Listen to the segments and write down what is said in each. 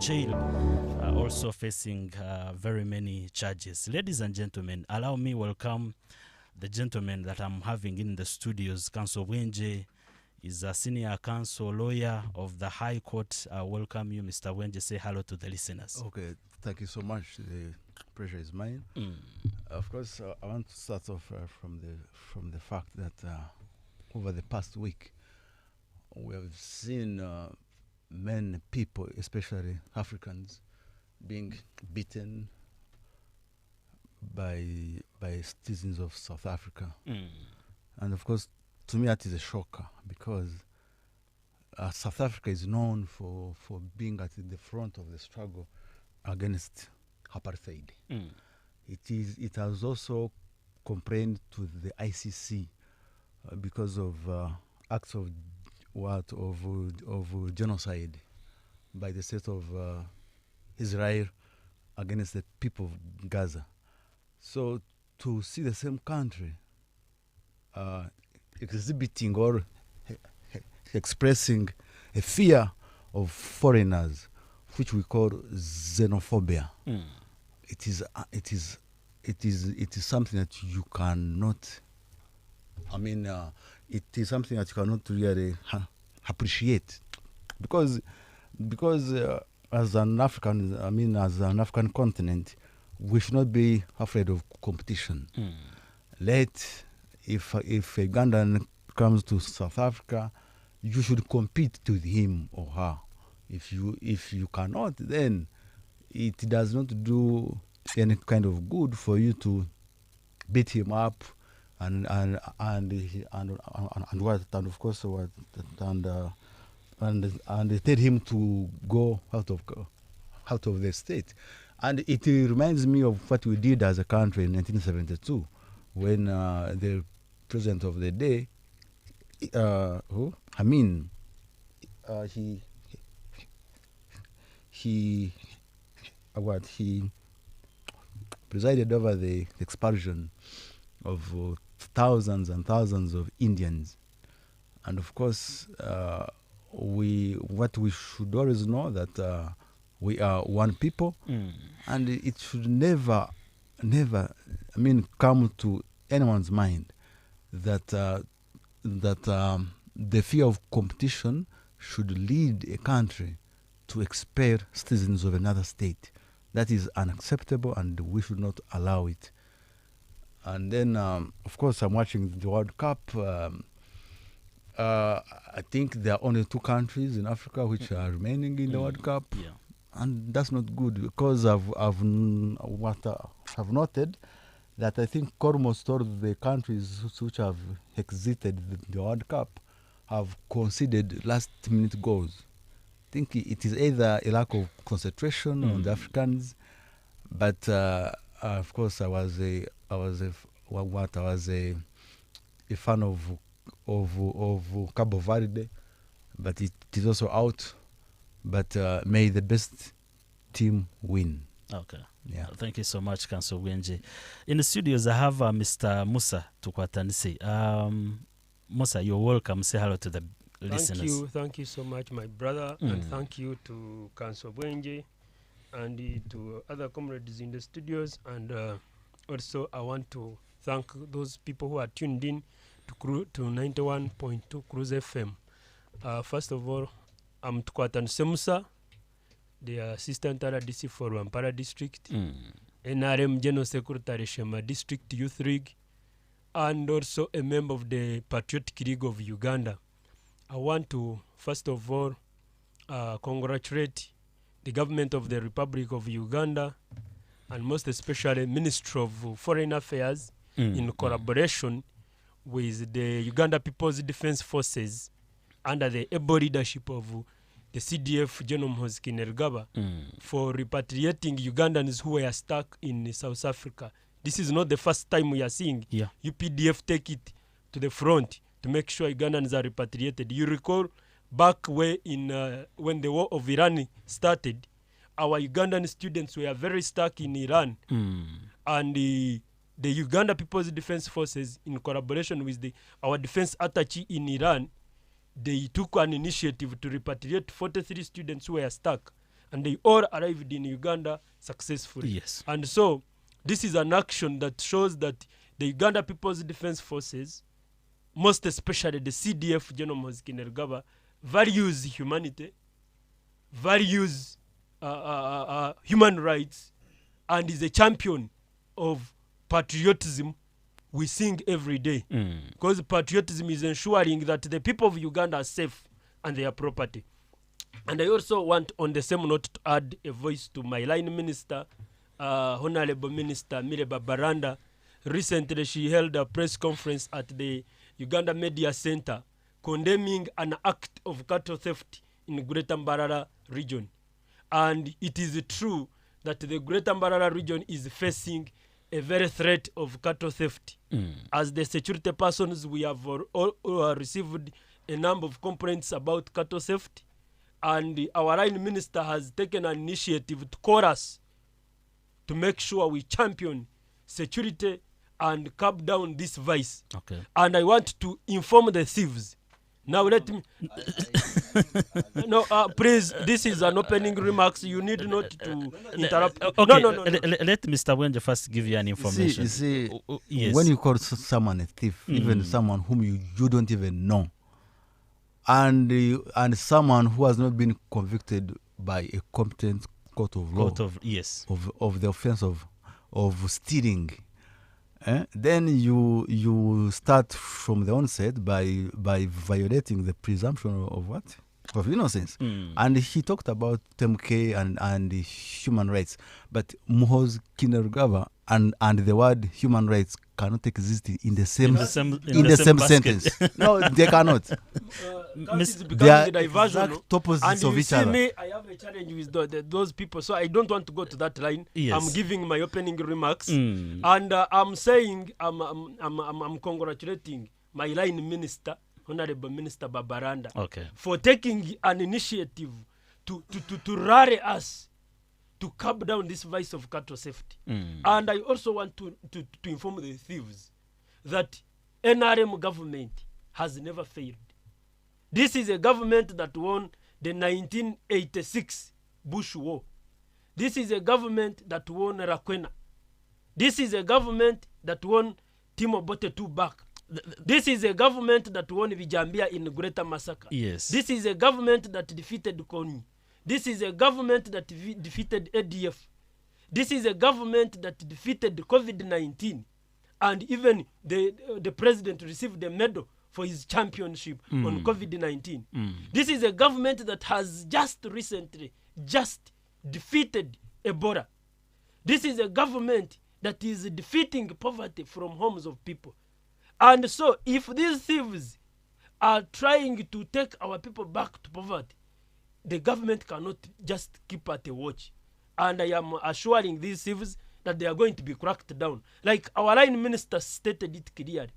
jail, also facing very many charges. Ladies and gentlemen, allow me welcome the gentleman that I'm having in the studios. Counsel Wenje is a senior counsel lawyer of the High Court. Welcome you, Mr. Wenje. Say hello to the listeners. Okay, thank you so much. The pleasure is mine. Of course, I want to start off from the fact that over the past week, we have seen many people, especially Africans, being beaten by citizens of South Africa. And of course, to me, that is a shocker because South Africa is known for being at the front of the struggle against apartheid. It has also complained to the ICC because of acts of genocide by the state of Israel against the people of Gaza. So to see the same country exhibiting or expressing a fear of foreigners, which we call xenophobia, it is something that you cannot. It is something that you cannot really appreciate, because as an African continent, we should not be afraid of competition. If Ugandan comes to South Africa, you should compete with him or her. If you cannot, then it does not do any kind of good for you to beat him up and tell him to go out of the state. And it reminds me of what we did as a country in 1972 when the president of the day, he presided over the expulsion of thousands and thousands of Indians. And of course, we should always know that we are one people, and it should never come to anyone's mind that the fear of competition should lead a country to expel citizens of another state. That is unacceptable, and we should not allow it. And then, of course, I'm watching the World Cup. I think there are only 2 countries in Africa which are remaining in the World Cup, and that's not good, because I've noted that I think almost all the countries which have exited the World Cup have conceded last-minute goals. I think it is either a lack of concentration on the Africans, but of course I was a fan of Cabo Verde, but it is also out. But may the best team win. Okay. Yeah. Thank you so much, Counsel Wenje. In the studios, I have Mr. Musa Tukwatanisi. Musa, you're welcome. Say hello to the listeners. Thank you so much, my brother, and thank you to Counsel Wenje and to other comrades in the studios. And also, I want to thank those people who are tuned in to 91.2 Cruise FM. First of all, I'm Tukwatanisi Musa, the Assistant RDC for Wampara District, NRM General Secretary Shema District Youth League, and also a member of the Patriotic League of Uganda. I want to, first of all, congratulate the government of the Republic of Uganda, and most especially Ministry of Foreign Affairs, in collaboration with the Uganda People's Defense Forces under the able leadership of the CDF General Kainerugaba, for repatriating Ugandans who were stuck in South Africa. This is not the first time we are seeing UPDF take it to the front to make sure Ugandans are repatriated. You recall back when the war of Iran started, our Ugandan students were very stuck in Iran, and the Uganda People's Defense Forces, in collaboration with our defense attaché in Iran, they took an initiative to repatriate 43 students who were stuck. and they all arrived in Uganda successfully. Yes. And so this is an action that shows that the Uganda People's Defense Forces, most especially the CDF General Muhoozi Kainerugaba, values humanity, values human rights, and is a champion of patriotism we sing every day. Because patriotism is ensuring that the people of Uganda are safe and their property. And I also want, on the same note, to add a voice to my line minister, Honorable Minister Mire Babaranda. Recently, she held a press conference at the Uganda Media Center condemning an act of cattle theft in Greater Mbarara region. And it is true that the Greater Mbarara region is facing a very threat of cattle theft. As the security persons, we have all received a number of complaints about cattle theft, and our line minister has taken an initiative to call us to make sure we champion security and curb down this vice. Okay. And I want to inform the thieves. Now let me... No, please, this is an opening remarks. You need not to interrupt. Okay. No. Let Mr. Wenje first give you an information. You see, Yes. when you call someone a thief, even someone whom you don't even know, and someone who has not been convicted by a competent court of law Yes. of the offense of stealing, then you start from the onset by violating the presumption of what? Of innocence. And he talked about TMK and human rights, but Muhoozi Kainerugaba and the word human rights cannot exist in the same sentence. No, they cannot. They are exact opposites and of you each see other. me, I have a challenge with those people, so I don't want to go to that line. Yes. I'm giving my opening remarks, and I'm saying I'm congratulating my line minister, Honorable Minister Babaranda, for taking an initiative to rally us to curb down this vice of cattle safety. And I also want to inform the thieves that NRM government has never failed. This is a government that won the 1986 Bush War. This is a government that won Rakwena. This is a government that won Timo Bote II back. This is a government that won Vijambia in Greater Massacre. Yes. This is a government that defeated Kony. This is a government that defeated ADF. This is a government that defeated COVID-19. And even the president received a medal for his championship on COVID-19. This is a government that has just recently defeated Ebola. This is a government that is defeating poverty from homes of people. And so if these thieves are trying to take our people back to poverty, the government cannot just keep at a watch. And I am assuring these thieves that they are going to be cracked down. Like our line minister stated it clearly.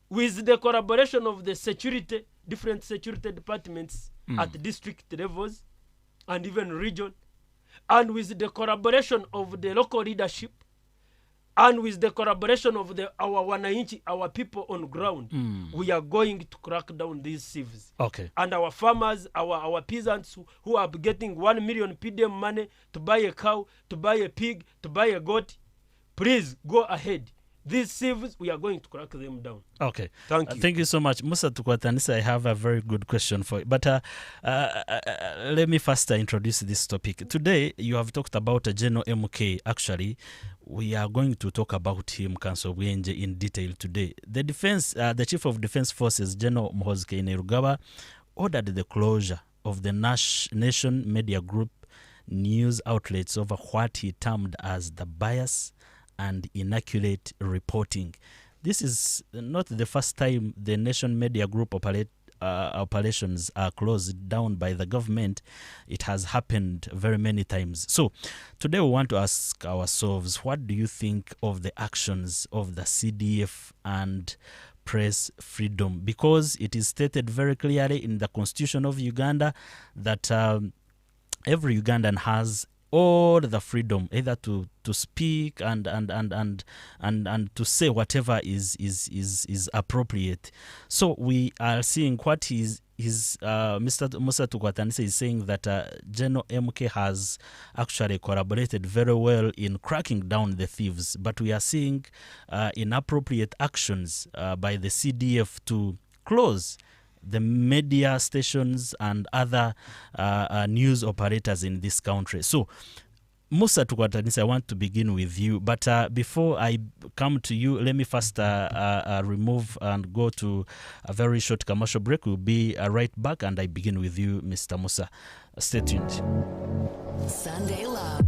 With the collaboration of the different security departments at district levels and even region, and with the collaboration of the local leadership, and with the collaboration of our wananchi, our people on ground, we are going to crack down these thieves. Okay. And our farmers, our peasants who are getting 1 million PDM money to buy a cow, to buy a pig, to buy a goat, please go ahead. These thieves, we are going to crack them down. Okay. Thank you. Thank you so much. Musa Tukwatanisa, I have a very good question for you. But let me first introduce this topic. Today, you have talked about General MK. Actually, we are going to talk about him, Council Wenje, in detail today. The Chief of Defense Forces, General Muhoozi Kainerugaba, ordered the closure of the Nation Media Group news outlets over what he termed as the bias and inaccurate reporting. This is not the first time the Nation Media Group operations are closed down by the government. It has happened very many times. So today we want to ask ourselves, what do you think of the actions of the CDF and press freedom? Because it is stated very clearly in the Constitution of Uganda that every Ugandan has all the freedom either to speak and to say whatever is appropriate. So we are seeing what Mr. Musa Tukwatanise is saying that General MK has actually collaborated very well in cracking down the thieves, but we are seeing inappropriate actions by the CDF to close the media stations and other news operators in this country. So, Musa Tukwatanise, I want to begin with you. But before I come to you, let me first remove and go to a very short commercial break. We'll be right back, and I begin with you, Mr. Musa. Stay tuned. Sunday Love.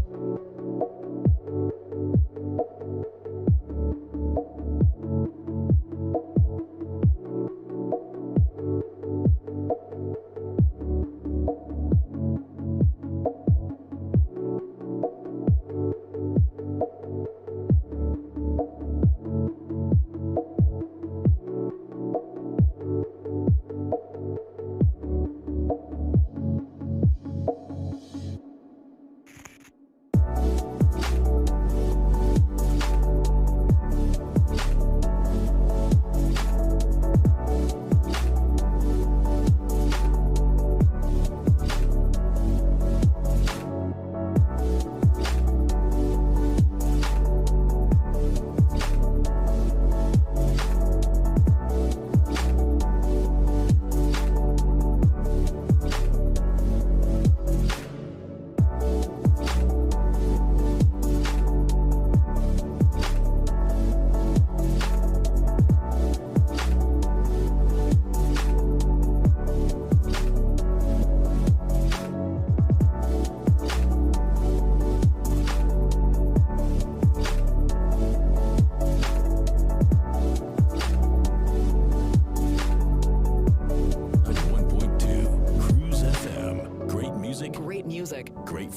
Great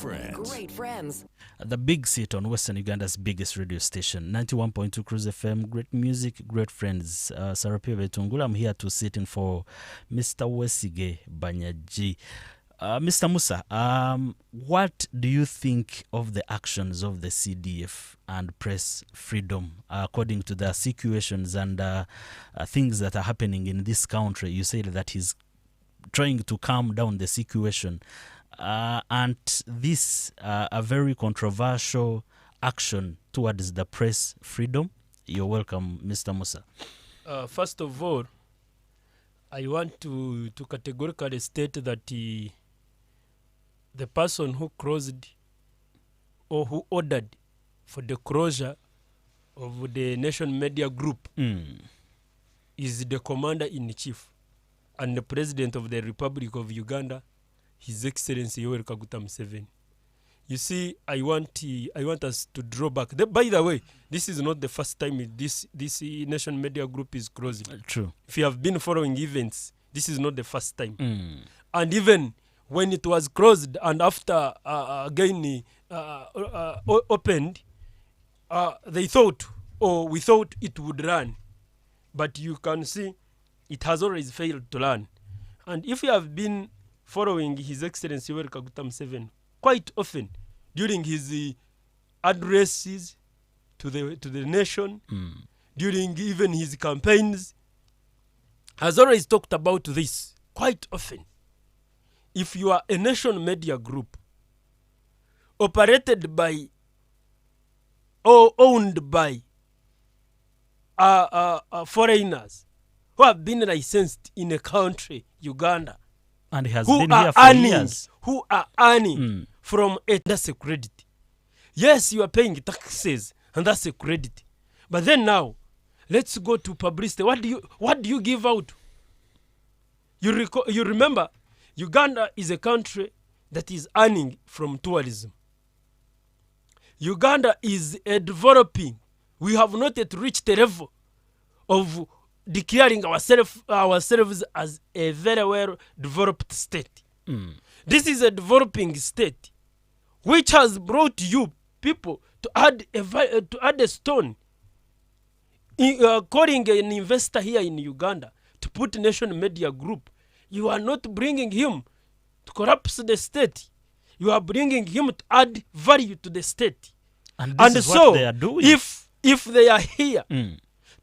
friends. The big seat on Western Uganda's biggest radio station, 91.2 Cruise FM. Great music, great friends. Sarapive Tungula, I'm here to sit in for Mr. Wesige Banyaji. Mr. Musa, what do you think of the actions of the CDF and press freedom according to the situations and things that are happening in this country? You said that he's trying to calm down the situation. And this a very controversial action towards the press freedom. You're welcome, Mr. Musa. First of all, I want to categorically state that the person who closed or who ordered for the closure of the Nation Media Group is the Commander-in-Chief and the President of the Republic of Uganda, His Excellency Yoweri Kaguta Museveni. You see, I want us to draw back. By the way, this is not the first time this Nation Media Group is closing. True. If you have been following events, this is not the first time. And even when it was closed and after again opened, they thought, or we thought it would run. But you can see it has always failed to run. And if you have been following His Excellency Yoweri Kaguta Museveni quite often during his addresses to the nation, during even his campaigns, has always talked about this quite often. If you are a Nation Media Group operated by or owned by foreigners who have been licensed in a country, Uganda, and he has been here for years, who are earning from it, that's a credit. Yes, you are paying taxes, and that's a credit. But then now, let's go to publicity. What do you give out? You remember, Uganda is a country that is earning from tourism. Uganda is developing. We have not yet reached the level of declaring ourselves as a very well developed state. This is a developing state which has brought you people to add a stone. Calling an investor here in Uganda to put Nation Media Group, you are not bringing him to collapse the state. You are bringing him to add value to the state. And this is so what they are doing. if they are here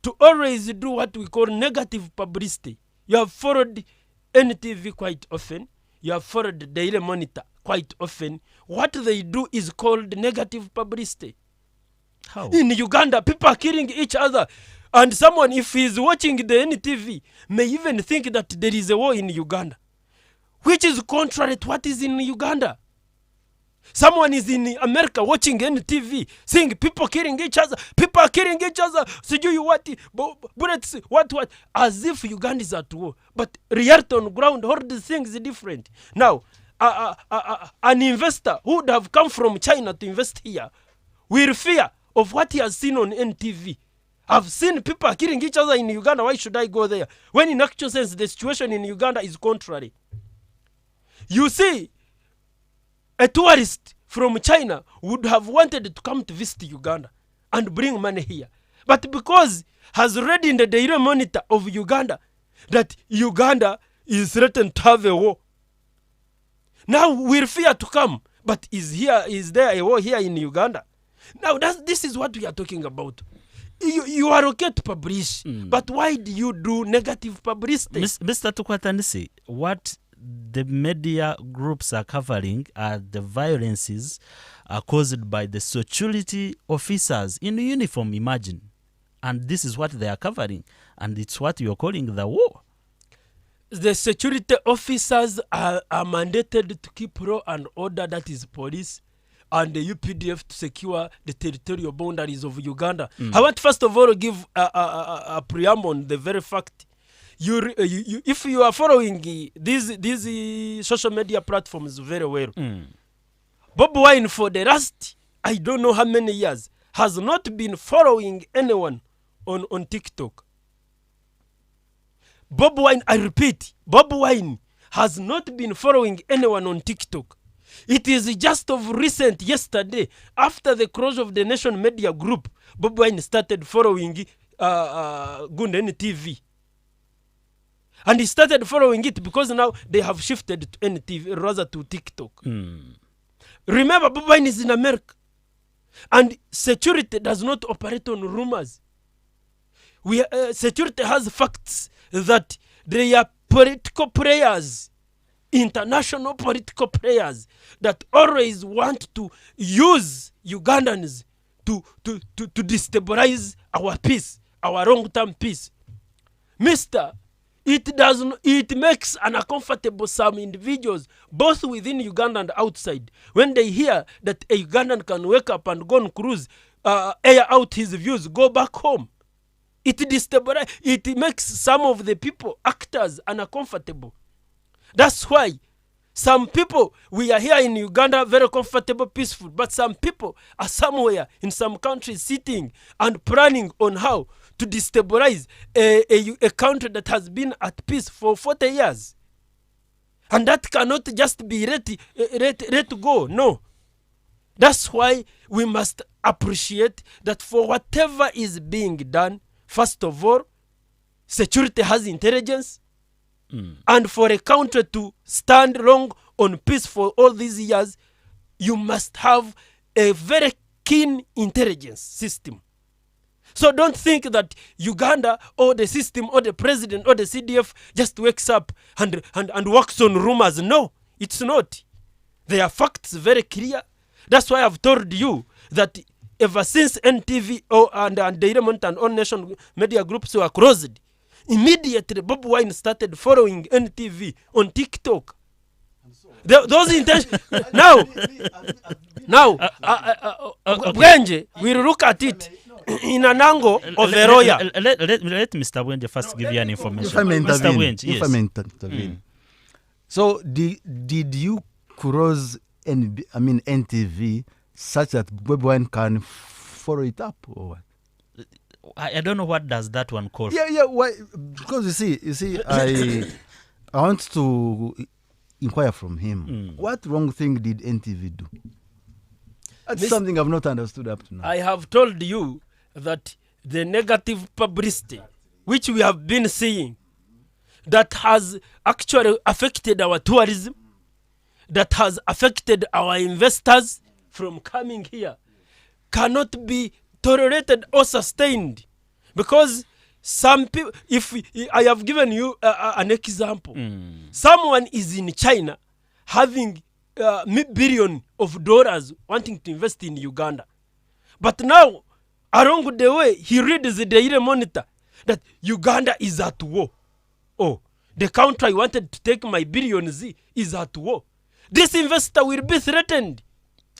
to always do what we call negative publicity, you have followed NTV quite often, you have followed the Daily Monitor quite often. What they do is called negative publicity. How? In Uganda, people are killing each other. And someone, if he is watching the NTV, may even think that there is a war in Uganda, which is contrary to what is in Uganda. Someone is in America watching NTV, seeing people killing each other. People are killing each other. So you what? Bullets, what? As if Uganda is at war. But reality on ground, all these things are different. Now, an investor who would have come from China to invest here will fear of what he has seen on NTV. I've seen people killing each other in Uganda. Why should I go there? When in actual sense, the situation in Uganda is contrary. You see, a tourist from China would have wanted to come to visit Uganda and bring money here. But because has read in the Daily Monitor of Uganda that Uganda is threatened to have a war, now we'll fear to come. But is there a war here in Uganda? Now this is what we are talking about. You are okay to publish, but why do you do negative publicity? Mr. Tukwatanisi, what the media groups are covering are the violences caused by the security officers in uniform, imagine. And this is what they are covering. And it's what you're calling the war. The security officers are mandated to keep law and order, that is police, and the UPDF to secure the territorial boundaries of Uganda. I want first of all to give a preamble on the very fact. If you are following these social media platforms very well, Bob Wine for the last, I don't know how many years, has not been following anyone on TikTok. Bob Wine, I repeat, Bob Wine has not been following anyone on TikTok. It is just of recent, yesterday, after the closure of the Nation Media Group, Bob Wine started following Gunde TV. And he started following it because now they have shifted to NTV, rather to TikTok. Remember, Bob Wine is in America. And security does not operate on rumors. Security has facts that they are political players, international political players that always want to use Ugandans to destabilize our peace, our long-term peace. It makes uncomfortable some individuals, both within Uganda and outside, when they hear that a Ugandan can wake up and go on cruise, air out his views, go back home. It makes some of the people, actors, uncomfortable. That's why some people, we are here in Uganda, very comfortable, peaceful, but some people are somewhere in some countries sitting and planning on how to destabilize a country that has been at peace for 40 years. And that cannot just be let go. No. That's why we must appreciate that for whatever is being done, first of all, security has intelligence. And for a country to stand long on peace for all these years, you must have a very keen intelligence system. So don't think that Uganda or the system or the president or the CDF just wakes up and works on rumors. No, it's not. There are facts very clear. That's why I've told you that ever since NTV and Daily Monitor and all nation media groups were closed, immediately Bob Wine started following NTV on TikTok. Those intentions. Now, Bwenje, we'll look at it in an angle of a lawyer. Let Mr. Bwenje first give you an information. If I may Mr. intervene, Bwenje, yes. if I may intervene. So did you cross NTV such that Bob Wine can follow it up or what? I don't know what does that one call. Yeah. Why? Because you see, I want to inquire from him. What wrong thing did NTV do? That's something I've not understood up to now. I have told you that the negative publicity, which we have been seeing, that has actually affected our tourism, that has affected our investors from coming here cannot be tolerated or sustained, because some people, I have given you an example. Someone is in China having billion of dollars wanting to invest in Uganda, but now along the way he reads the Daily Monitor that Uganda is at war. Oh, the country I wanted to take my billions is at war. This investor will be threatened.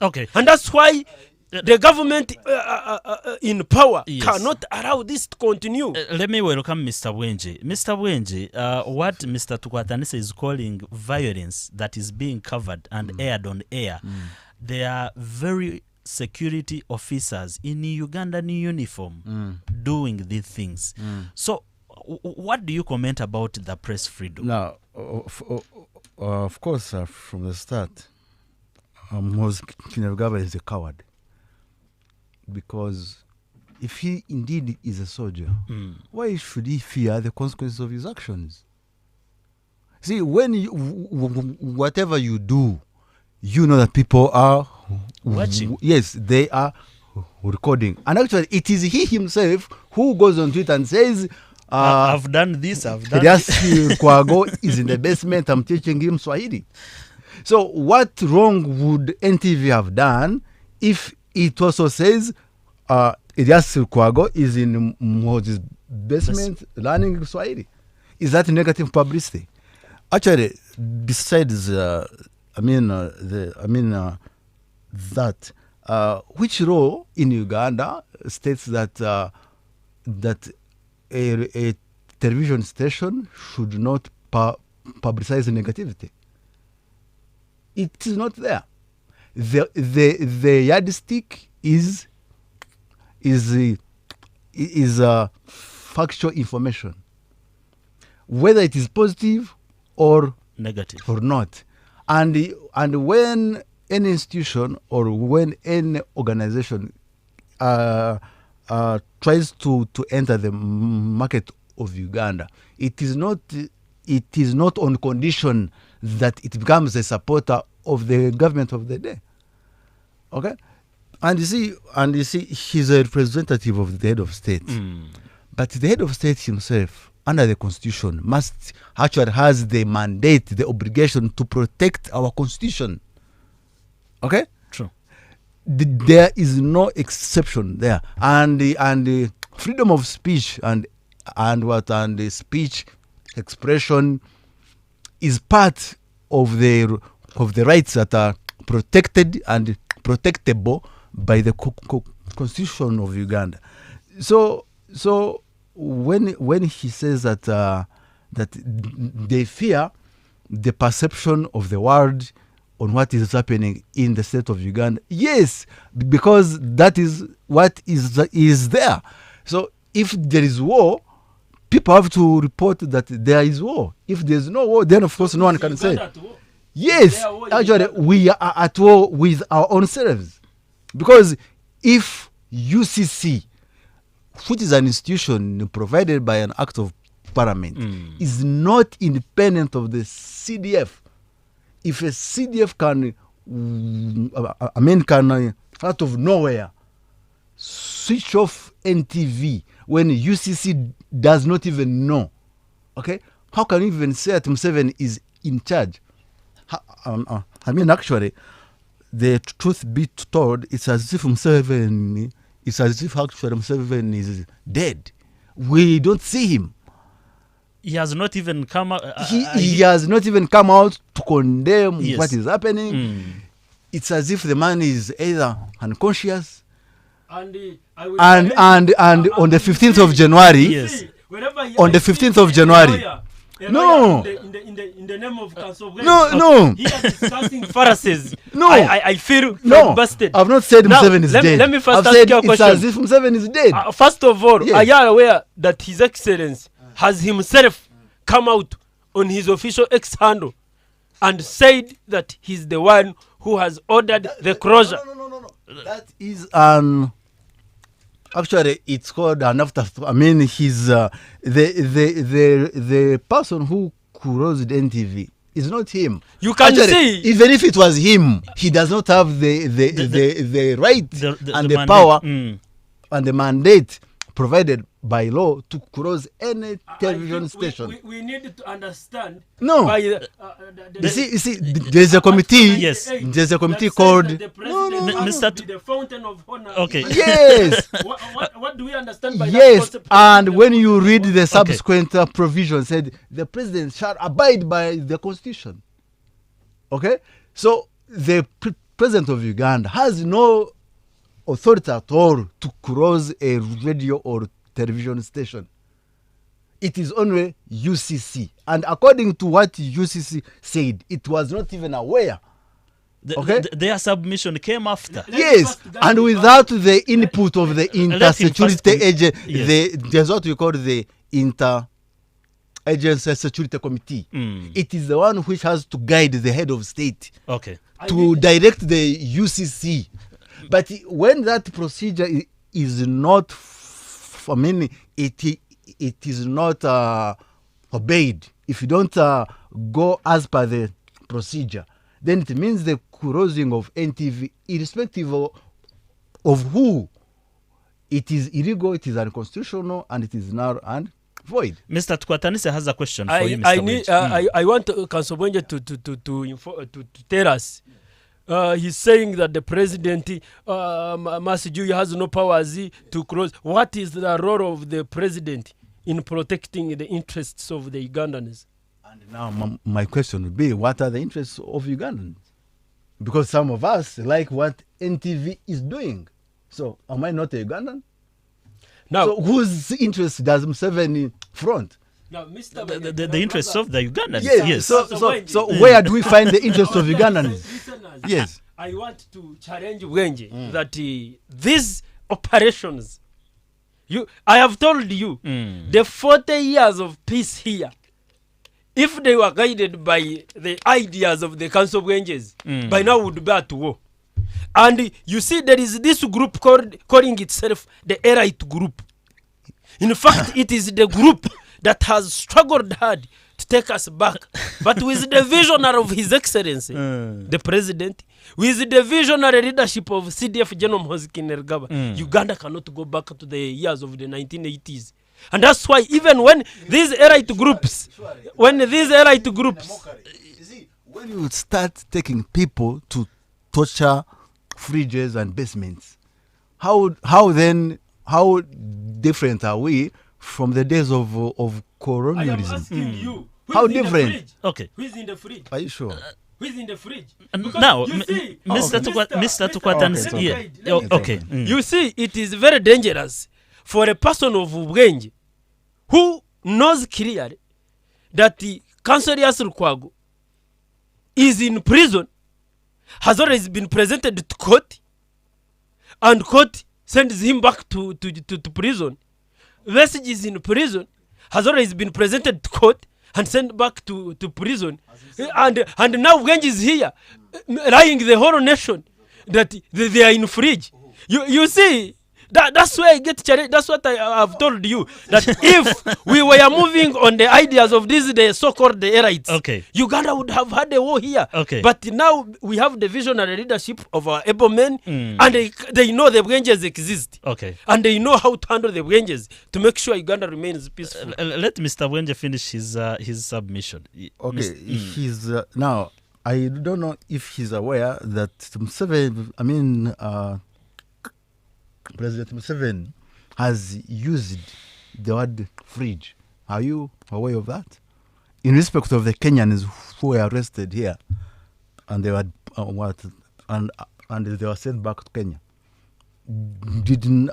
Okay. And that's why the government in power cannot allow this to continue. Let me welcome Mr. Bwenje. Mr. Bwenje, what Mr. Tukwatanisa is calling violence that is being covered and aired on air, there are very security officers in Ugandan uniform doing these things. So what do you comment about the press freedom? Now, of course, from the start, Kainerugaba is a coward. Because if he indeed is a soldier, why should he fear the consequences of his actions? See, when whatever you do, you know that people are watching. Yes, they are recording. And actually, it is he himself who goes on Twitter and says, I've done this, I've done this. Kwago is in the basement, I'm teaching him Swahili. So what wrong would NTV have done if it also says Elias Kwago is in Moses' basement learning Swahili? Is that negative publicity? Actually, besides, that which law in Uganda states that that a television station should not publicize negativity? It is not there. The yardstick is factual information, whether it is positive or negative or not. And when any institution or when any organization tries to enter the market of Uganda, it is not on condition that it becomes a supporter of the government of the day. Okay? And you see, he's a representative of the head of state. But the head of state himself, under the constitution, has the mandate, the obligation to protect our constitution. Okay? True. There is no exception there. And the freedom of speech and the speech expression is part of the rights that are protected and protectable by the constitution of Uganda. So when he says that they fear the perception of the world on what is happening in the state of Uganda, yes, because that is what is there. So if there is war, people have to report that there is war. If there's no war, then of course no one can say. Yes, actually we are at war with our own selves. Because if UCC, which is an institution provided by an act of parliament, is not independent of the CDF, if a CDF can out of nowhere switch off NTV when UCC does not even know, okay, how can you even say that Museveni is in charge? Actually, the truth be told, it's as if Museveni is dead. We don't see him. He has not even come out. He has not even come out to condemn what is happening. It's as if the man is either unconscious. And on the 15th of January, on the 15th of January, no. In the name of Council, no. He is discussing Pharisees. No. I feel busted. I've not said Museveni is dead. Let me first I've ask you a it's question. as if Museveni is dead. First of all, Yes. are you aware that His Excellency has himself come out on his official X handle and said that he's the one who has ordered the closure? No. That is actually it's called an afterthought. He's the person who closed NTV It's not him. You can see, even if it was him, he does not have the right and the mandate. power and the mandate provided by law to close any television station. We need to understand. No. By, You see, there's a committee. Yes. There's a committee called. The president Mr. be the fountain of honor. Okay. Yes. What do we understand by that Yes, concept? and when you read the subsequent provision, said the president shall abide by the constitution. Okay, so the president of Uganda has no authority at all to close a radio or television station. It is only UCC, and according to what UCC said, it was not even aware. Their submission came after. Yes, and without the input of the inter-security agency, there's what we call the inter-agency security committee. It is the one which has to guide the head of state to direct the UCC. But when that procedure is not, it is not obeyed. If you don't go as per the procedure, then it means the closing of NTV, irrespective of who. It is illegal, it is unconstitutional, and it is null and void. Mr. Tukwatanise has a question for you, Mr. I want Council Bwenje to tell us. He's saying that the president, Masiju, has no powers to close. What is the role of the president in protecting the interests of the Ugandans? And now my question would be, what are the interests of Ugandans? Because some of us like what NTV is doing. So am I not a Ugandan? Now, so whose interest does Museveni front? Now, Mr. The interests of the Ugandans. Yes. So where do we find the interests of Ugandans? Yes. I want to challenge Bwenje that these operations, I have told you, the 40 years of peace here, if they were guided by the ideas of the Council of Bwenjes, by now would be at war. And you see, there is this group calling itself the Elite Group. In fact, it is the group that has struggled hard to take us back. But with the visionary of His Excellency, the President, with the visionary leadership of CDF General Moses Kainerugaba, Uganda cannot go back to the years of the 1980s. And that's why even when these elite groups, when you start taking people to torture fridges and basements, how different are we from the days of colonialism? I am asking you, how different? Okay. Who is in the fridge? Are you sure? Who is in the fridge? Now, Mr. Tukwatanise, okay. You see, it is very dangerous for a person of Bwenje who knows clearly that the Councillor Lukwago is in prison, has always been presented to court, and court sends him back to prison. Vestige is in prison, has always been presented to court and sent back to prison. And now Bwenje is here, lying the whole nation that they are in fridge. You see, that's where I get challenged. That's what I have told you. That if we were moving on the ideas of the so-called elites, Uganda would have had a war here. But now we have the visionary leadership of our able men, and they know the Bwenjes exist. And they know how to handle the Bwenjes to make sure Uganda remains peaceful. Let Mr. Bwenje finish his submission. He's now, I don't know if he's aware that President Museveni has used the word fridge. Are you aware of that? In respect of the Kenyans who were arrested here, and they were and they were sent back to Kenya. Didn't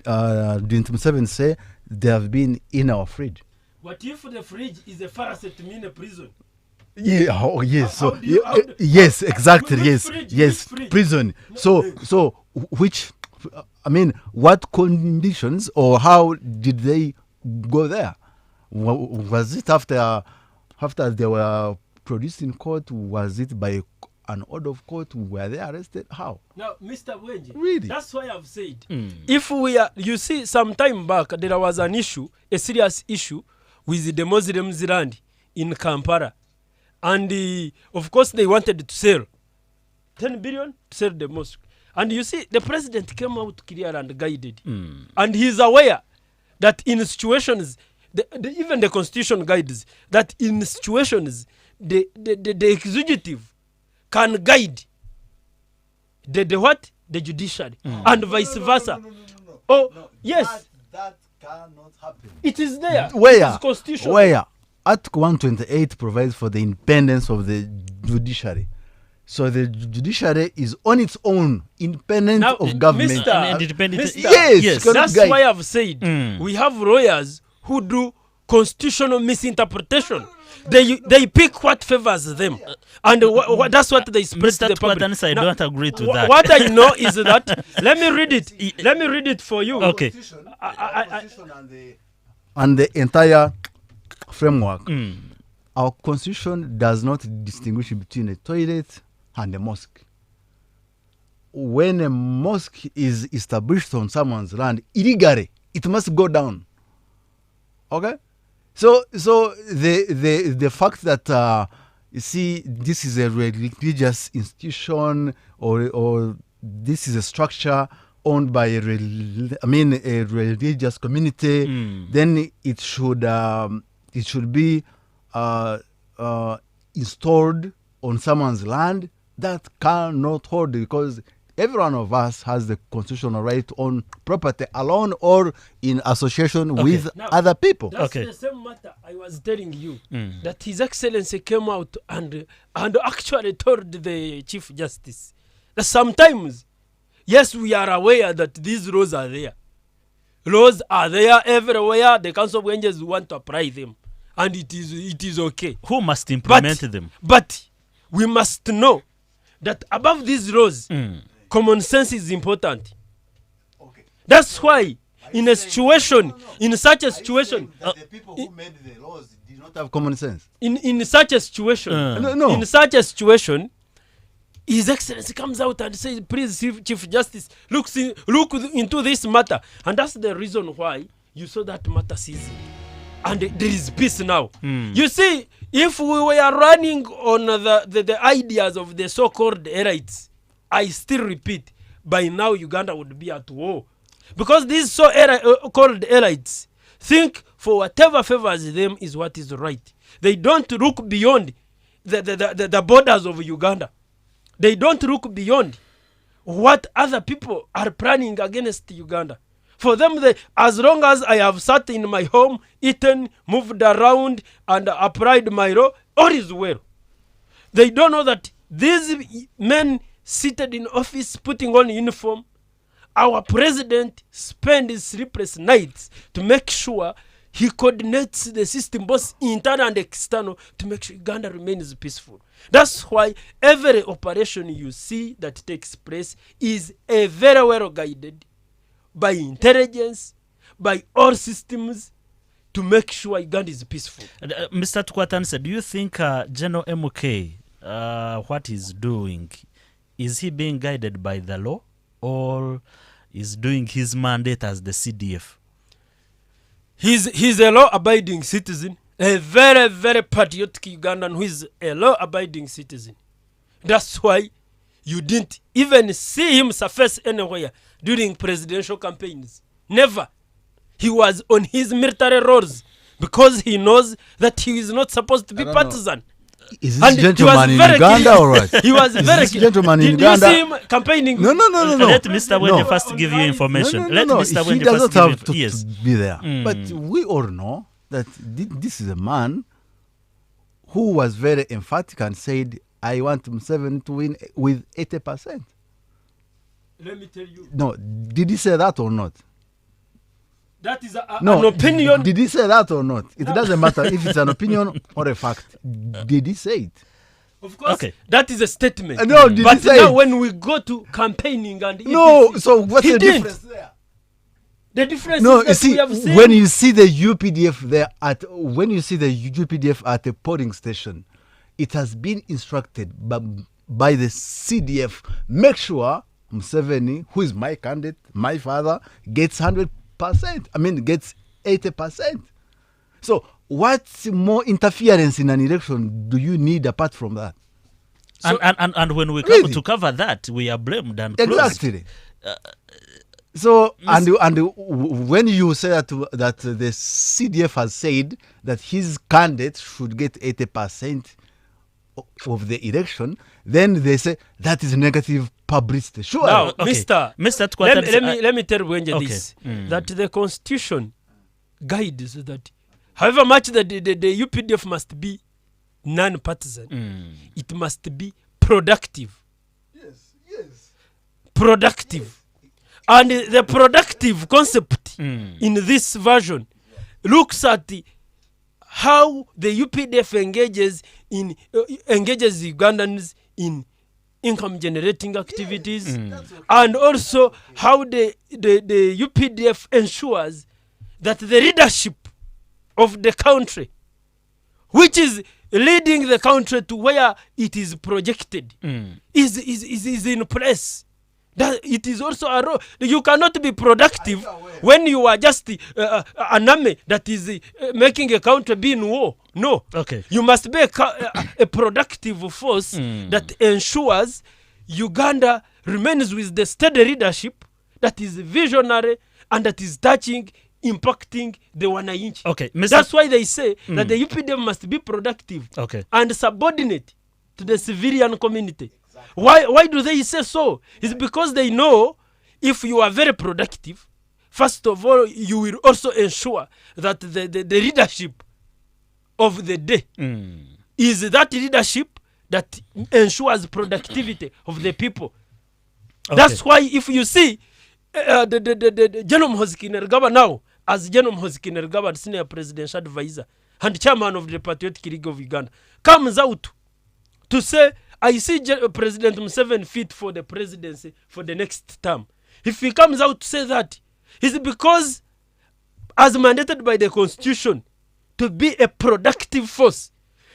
Museveni say they have been in our fridge? What if the fridge is a pharisee to mean a prison? Yeah. Oh, yes. Yes, exactly. Yes. Prison. So which, what conditions or how did they go there? Was it after they were produced in court? Was it by an order of court? Were they arrested? How? Now, Mr. Bwenje, really? That's why I've said, if we are, you see, some time back, there was an issue, a serious issue with the Muslims land in Kampala. And of course, they wanted to sell 10 billion to sell the mosque. And you see, the president came out clear and guided. And he's aware that in situations, even the constitution guides that in situations, the executive can guide the what? The judiciary. And vice versa. No, yes. That cannot happen. It is there. Where? It is constitutional. Where? Article 128 provides for the independence of the judiciary. So the judiciary is on its own, independent Now, of government. Mr. Yes, That's guide. why I've said we have lawyers who do constitutional misinterpretation. They pick what favors them, and that's what they spread to the public. I don't agree to that. What I know is that let me read it. Let me read it for you. Okay. And the entire framework, our constitution does not distinguish between a toilet and a mosque. When a mosque is established on someone's land illegally, it must go down. Okay? So the fact that you see this is a religious institution or this is a structure owned by a religious community, then it should be installed on someone's land. That cannot hold, because every one of us has the constitutional right to own property alone or in association with Now, other people. That's the same matter I was telling you, that His Excellency came out and actually told the Chief Justice that sometimes, yes, we are aware that these laws are there. Laws are there everywhere. The Council of Angels want to apply them, and it is okay. Who must implement them? But we must know that above these laws, common sense is important. Okay. That's why in a situation, in such a situation, the people who made the laws did not have common sense. in such a situation, No. in such a situation, His Excellency comes out and says, please, Chief Justice, look into this matter. And that's the reason why you saw that matter ceasing. And there is peace now. You see, if we were running on the ideas of the so-called elites, I still repeat, by now Uganda would be at war. Because these so-called elites think for whatever favors them is what is right. They don't look beyond the borders of Uganda. They don't look beyond what other people are planning against Uganda. For them, as long as I have sat in my home, eaten, moved around, and applied my law, all is well. They don't know that these men seated in office, putting on uniform, our president spends sleepless nights to make sure he coordinates the system, both internal and external, to make sure Uganda remains peaceful. That's why every operation you see that takes place is a very well guided by intelligence, by all systems, to make sure Uganda is peaceful. Mr. Tukwatanse, do you think General MK, what he's doing, is he being guided by the law or is doing his mandate as the CDF? He's a law-abiding citizen, a very, very patriotic Ugandan who is a law-abiding citizen. That's why you didn't even see him surface anywhere during presidential campaigns. Never. He was on his military roles because he knows that he is not supposed to be partisan. Is this gentleman in Uganda or what? He was very keen. Gentleman in Uganda. Did you see him campaigning? No. Let Mr. Wendy first give you information. Let Mr. He Wendy does first not give have you to be there. But we all know that this is a man who was very emphatic and said, I want Museveni to win with 80%. Let me tell you. No, did he say that or not? That is No, an opinion. Did he say that or not? It doesn't matter if it's an opinion or a fact. Did he say it? Of course, Okay. that is a statement. No, did but he say now it? when we go to campaigning and No, EPC, so what's he the didn't. difference there? The difference No, is that you we have see, seen when you see the UPDF there when you see the UPDF at a polling station, it has been instructed by the CDF, make sure Museveni, who is my candidate, my father, gets 100%. I mean, gets 80%. So what more interference in an election do you need apart from that? And when we Really? come to cover that, we are blamed and closed. Exactly. So and when you say that the CDF has said that his candidate should get 80% of the election, then they say that is negative publicity. Sure. Now, Okay. Mr. Mr. Let me tell Wenje Okay. this, that the constitution guides that however much the UPDF must be non-partisan, it must be productive. Yes. Productive. And the productive concept in this version looks at how the UPDF engages Ugandans in income generating activities, and also how the UPDF ensures that the leadership of the country, which is leading the country to where it is projected, is in place. That it is also a role. You cannot be productive when you are just an army that is making a country be in war. No. Okay. You must be a productive force that ensures Uganda remains with the steady leadership that is visionary and that is touching, impacting the wananchi. Okay, Mr. That's why they say that the UPDF must be productive and subordinate to the civilian community. Why do they say so? It's because they know if you are very productive, first of all, you will also ensure that the leadership of the day is that leadership that ensures productivity of the people. Okay. That's why if you see the General Mhozikinergaba now, as General Mhozikinergaba, senior presidential advisor and chairman of the Patriotic League of Uganda, comes out to say, I see President Museveni fit for the presidency for the next term. If he comes out to say that, it's because, as mandated by the Constitution, to be a productive force.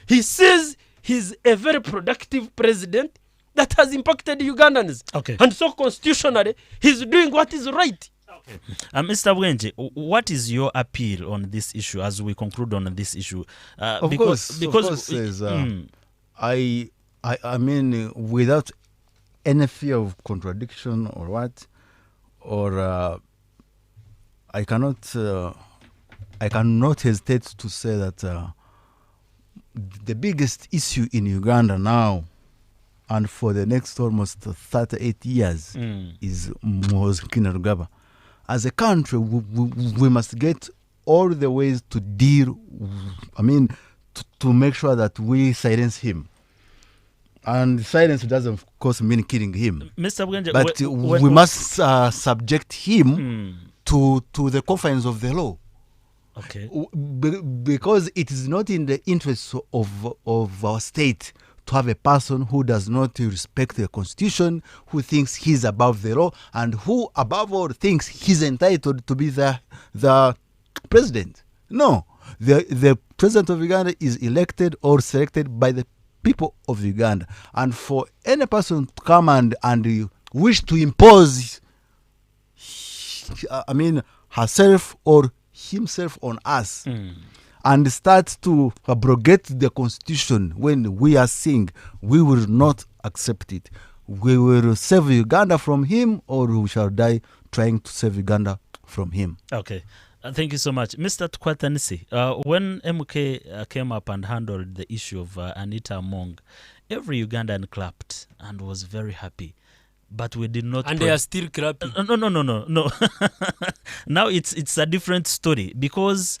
He says he's a very productive president that has impacted Ugandans. Okay. And so constitutionally, he's doing what is right. Mr. Bwenje, what is your appeal on this issue as we conclude on this issue? Of course, I mean, without any fear of contradiction or what, or I cannot hesitate to say that the biggest issue in Uganda now and for the next almost 38 years is Mhozikinergaba. As a country, we must get all the ways to deal, to make sure that we silence him. And silence doesn't, of course, mean killing him. Mr. Bwenje, But we must subject him to the confines of the law. Okay. Because it is not in the interest of our state to have a person who does not respect the constitution, who thinks he's above the law, and who, above all, thinks he's entitled to be the president. No. The president of Uganda is elected or selected by the people of Uganda. And for any person to come and wish to impose herself or himself on us and start to abrogate the constitution when we are saying we will not accept it. We will save Uganda from him, or we shall die trying to save Uganda from him. Okay. Thank you so much. Mr. Tukwatanisi, when MK came up and handled the issue of Anita Among, every Ugandan clapped and was very happy. But we did not... And they are still clapping. No. Now it's a different story, because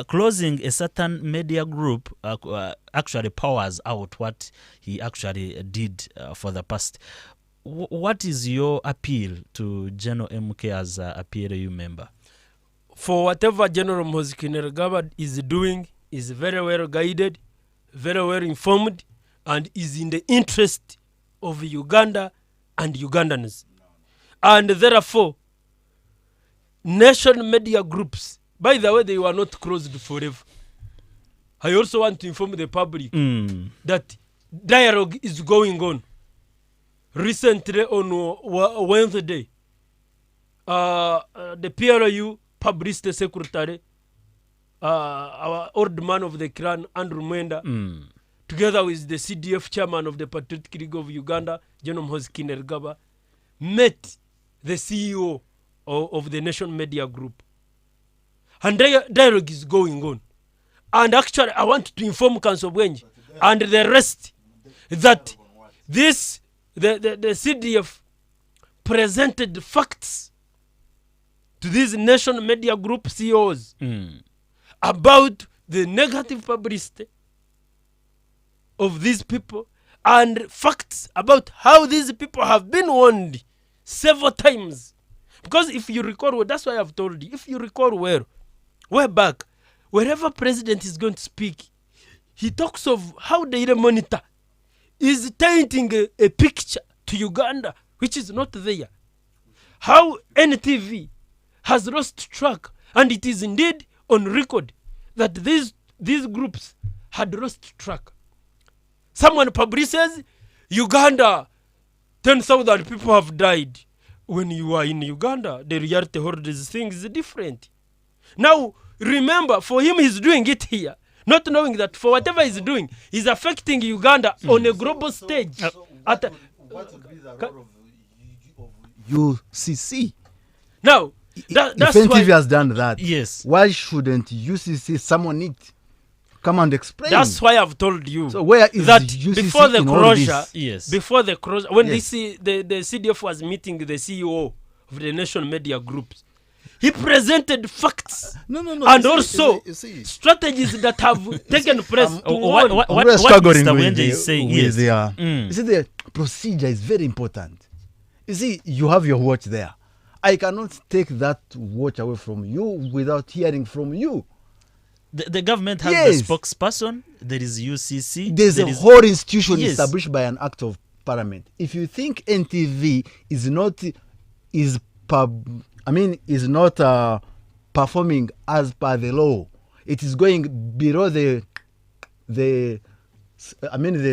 closing a certain media group actually powers out what he actually did for the past. What is your appeal to General MK as a PLU member? For whatever General Mhozikinergaba is doing is very well guided, very well informed, and is in the interest of Uganda and Ugandans. And therefore, nation media groups, by the way, they were not closed forever. I also want to inform the public that dialogue is going on. Recently on Wednesday, the PLU Publicity Secretary our old man of the clan, Andrew Mwenda, together with the CDF chairman of the Patriotic League of Uganda, General Mhozi Kainerugaba, met the CEO of the Nation Media Group. And dialogue is going on. And actually, I want to inform Council Bwenji and the rest that the CDF presented facts to these Nation Media Group CEOs about the negative publicity of these people and facts about how these people have been warned several times. Because if you recall, well, that's why I've told you, if you recall well, way back, wherever president is going to speak, he talks of how the Monitor is painting a picture to Uganda, which is not there. How NTV has lost track, and it is indeed on record that these groups had lost track. Someone publishes Uganda, 10,000 people have died. When you are in Uganda, the reality of these things is different. Now, remember, for him, he's doing it here, not knowing that for whatever he's doing, he's affecting Uganda on a global stage. What would be the role of UCC? Now, that's if why NTV has done that, Yes. why shouldn't UCC someone it come and explain? That's why I've told you. So where is that UCC before the in all closure, this? Yes. before the closure, when Yes. the CDF was meeting the CEO of the Nation Media Groups, he presented facts No. and also you see. strategies that have taken place. to warn. what We're Mr. struggling with Wenje the- is saying, with yes. the, you see, the procedure is very important. You see, you have your watch there. I cannot take that watch away from you without hearing from you. The government has Yes. the spokesperson. There is UCC. There's there a is- whole institution Yes. established by an act of parliament. If you think NTV is not performing as per the law, it is going below the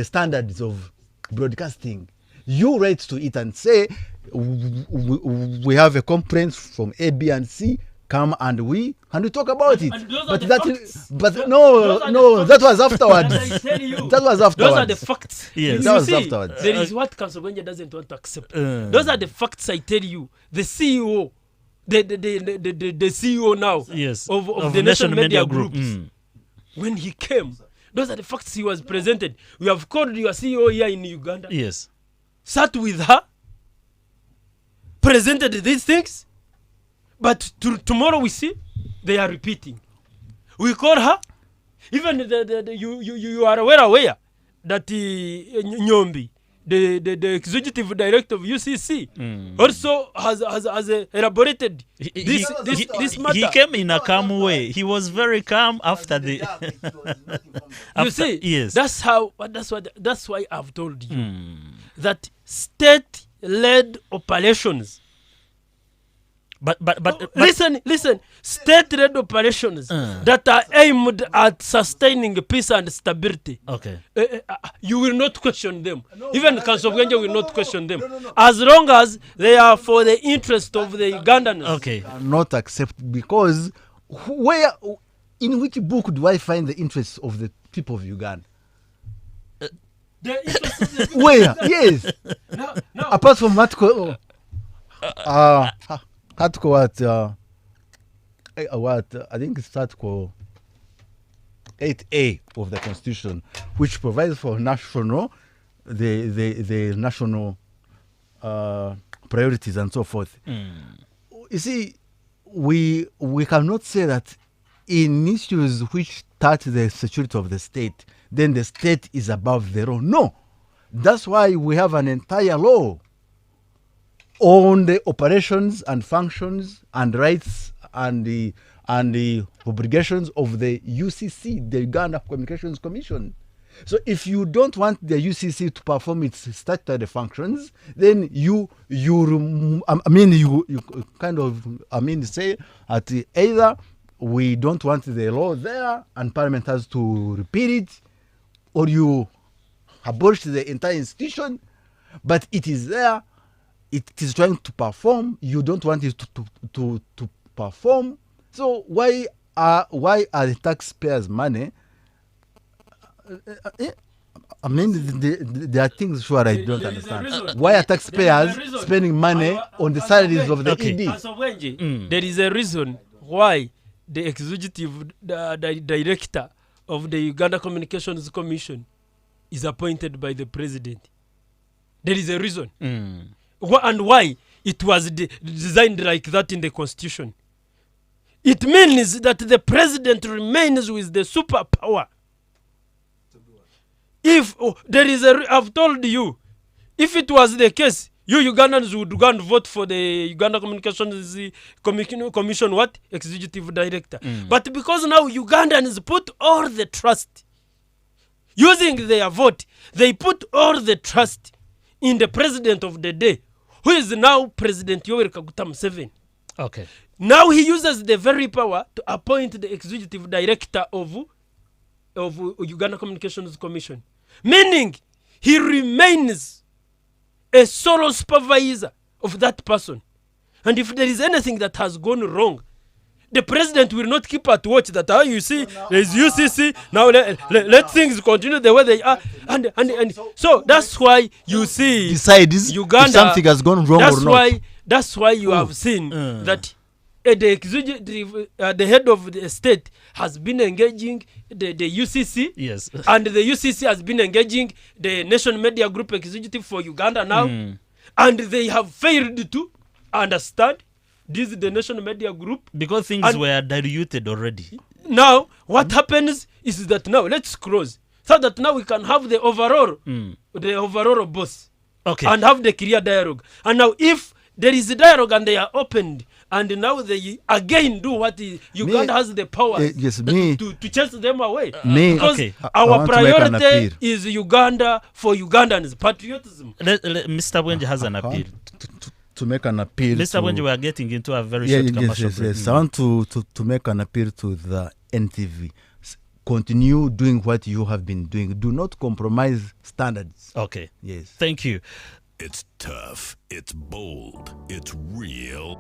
standards of broadcasting. You write to it and say we have a complaint from A, B, and C. Come and we talk about it. And those are But the that, facts. but Those no, are no, the that was facts. afterwards. And I tell you, That was those afterwards. are the facts. Yes. You That was see, afterwards. there is what Council Bwenje doesn't want to accept. Those are the facts I tell you. The CEO, the CEO now Yes. of the Nation Media Groups, Mm. when he came, those are the facts he was presented. We have called your CEO here in Uganda, Yes. sat with her, presented these things, but tomorrow we see they are repeating. We call her, even you are aware that Nyombi, the executive director of UCC, also has elaborated this matter. He came in a calm way. He was very calm after the. You see, yes. that's why I've told you that state-led operations. But Listen, state-led operations that are aimed at sustaining peace and stability. okay. You will not question them. Even Council Bwenje will not question them. As long as they are for the interest of the Ugandans. Okay. Cannot accept, because in which book do I find the interests of the people of Uganda? The interest of the Where? Yes. now, Apart from article, article what I think it's article 8A of the Constitution, which provides for national the national priorities and so forth. You see, we cannot say that in issues which touch the security of the state, then the state is above the law. No, that's why we have an entire law on the operations and functions and rights and the obligations of the UCC, the Uganda Communications Commission. So if you don't want the UCC to perform its statutory functions, then you say at either we don't want the law there and Parliament has to repeat it, or you abolish the entire institution, but it is there, it is trying to perform, you don't want it to perform. So why why are the taxpayers' money? I mean, there are things sure I don't There is a understand. reason. Why are There is taxpayers a reason. spending money on the salaries of the Okay. ED? There is a reason why the executive director of the Uganda Communications Commission is appointed by the president. There is a reason. And why it was designed like that in the constitution. It means that the president remains with the superpower. If there is I've told you, if it was the case, you Ugandans would go and vote for the Uganda Communications Commission, what? Executive director. But because now Ugandans put all the trust, using their vote, they put all the trust in the president of the day, who is now President Yoweri Kaguta Museveni. Okay. Now he uses the very power to appoint the executive director of Uganda Communications Commission. Meaning, he remains a sole supervisor of that person. And if there is anything that has gone wrong, the president will not keep at watch that, you see, there is UCC, now let things continue the way they are. And so that's why you see Decides Uganda, if something has gone wrong or not. That's why you have seen that the executive, the head of the state has been engaging the UCC. Yes. And the UCC has been engaging the Nation Media Group Executive for Uganda now. And they have failed to understand this is the Nation Media Group. Because things were diluted already. Now, what happens is that now, let's close. So that now we can have the overall boss. Okay. And have the clear dialogue. And now if there is a dialogue and they are opened, and now they again do what Uganda has the power to chase them away. Because our priority is Uganda for Ugandans, patriotism. Mr. Bwenje has an appeal. To make an appeal. Mr. Bwenje, we are getting into a very short commercial break. Yes. I want to make an appeal to the NTV. Continue doing what you have been doing. Do not compromise standards. Okay. Yes. Thank you. It's tough. It's bold. It's real.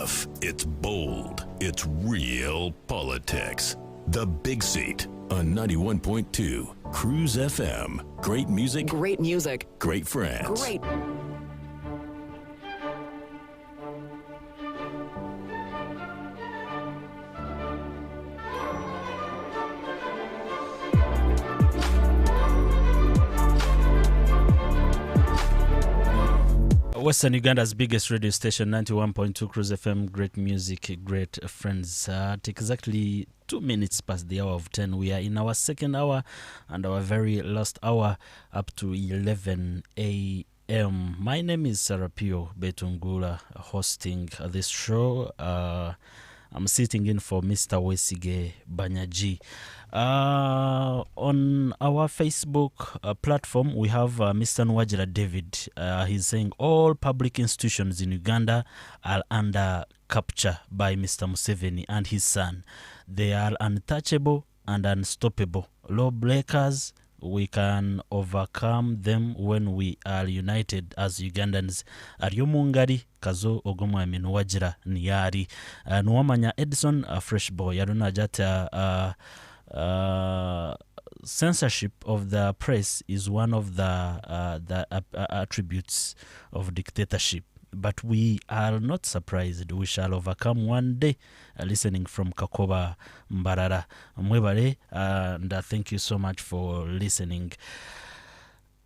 tough, it's bold, it's real politics. The Big Seat on 91.2 Cruise FM. Great music, Great music. great friends. Great. Western Uganda's biggest radio station, 91.2 Cruise FM. Great music, great friends. At exactly 2 minutes past the hour of 10, we are in our second hour and our very last hour up to 11 a.m. My name is Sarapio Betungula, hosting this show. I'm sitting in for Mr. Wesige Banyaji. On our Facebook platform, we have Mr. Nwajira David. He's saying all public institutions in Uganda are under capture by Mr. Museveni and his son. They are untouchable and unstoppable. Lawbreakers, we can overcome them when we are united as Ugandans. Aryomungari kazo ogomwami Nwajira niyari. Nuwamanya Edison, a fresh boy. Yaruna jata censorship of the press is one of the attributes of dictatorship. But we are not surprised. We shall overcome one day. Listening from Kakoba Mbarara Mwebale, and thank you so much for listening.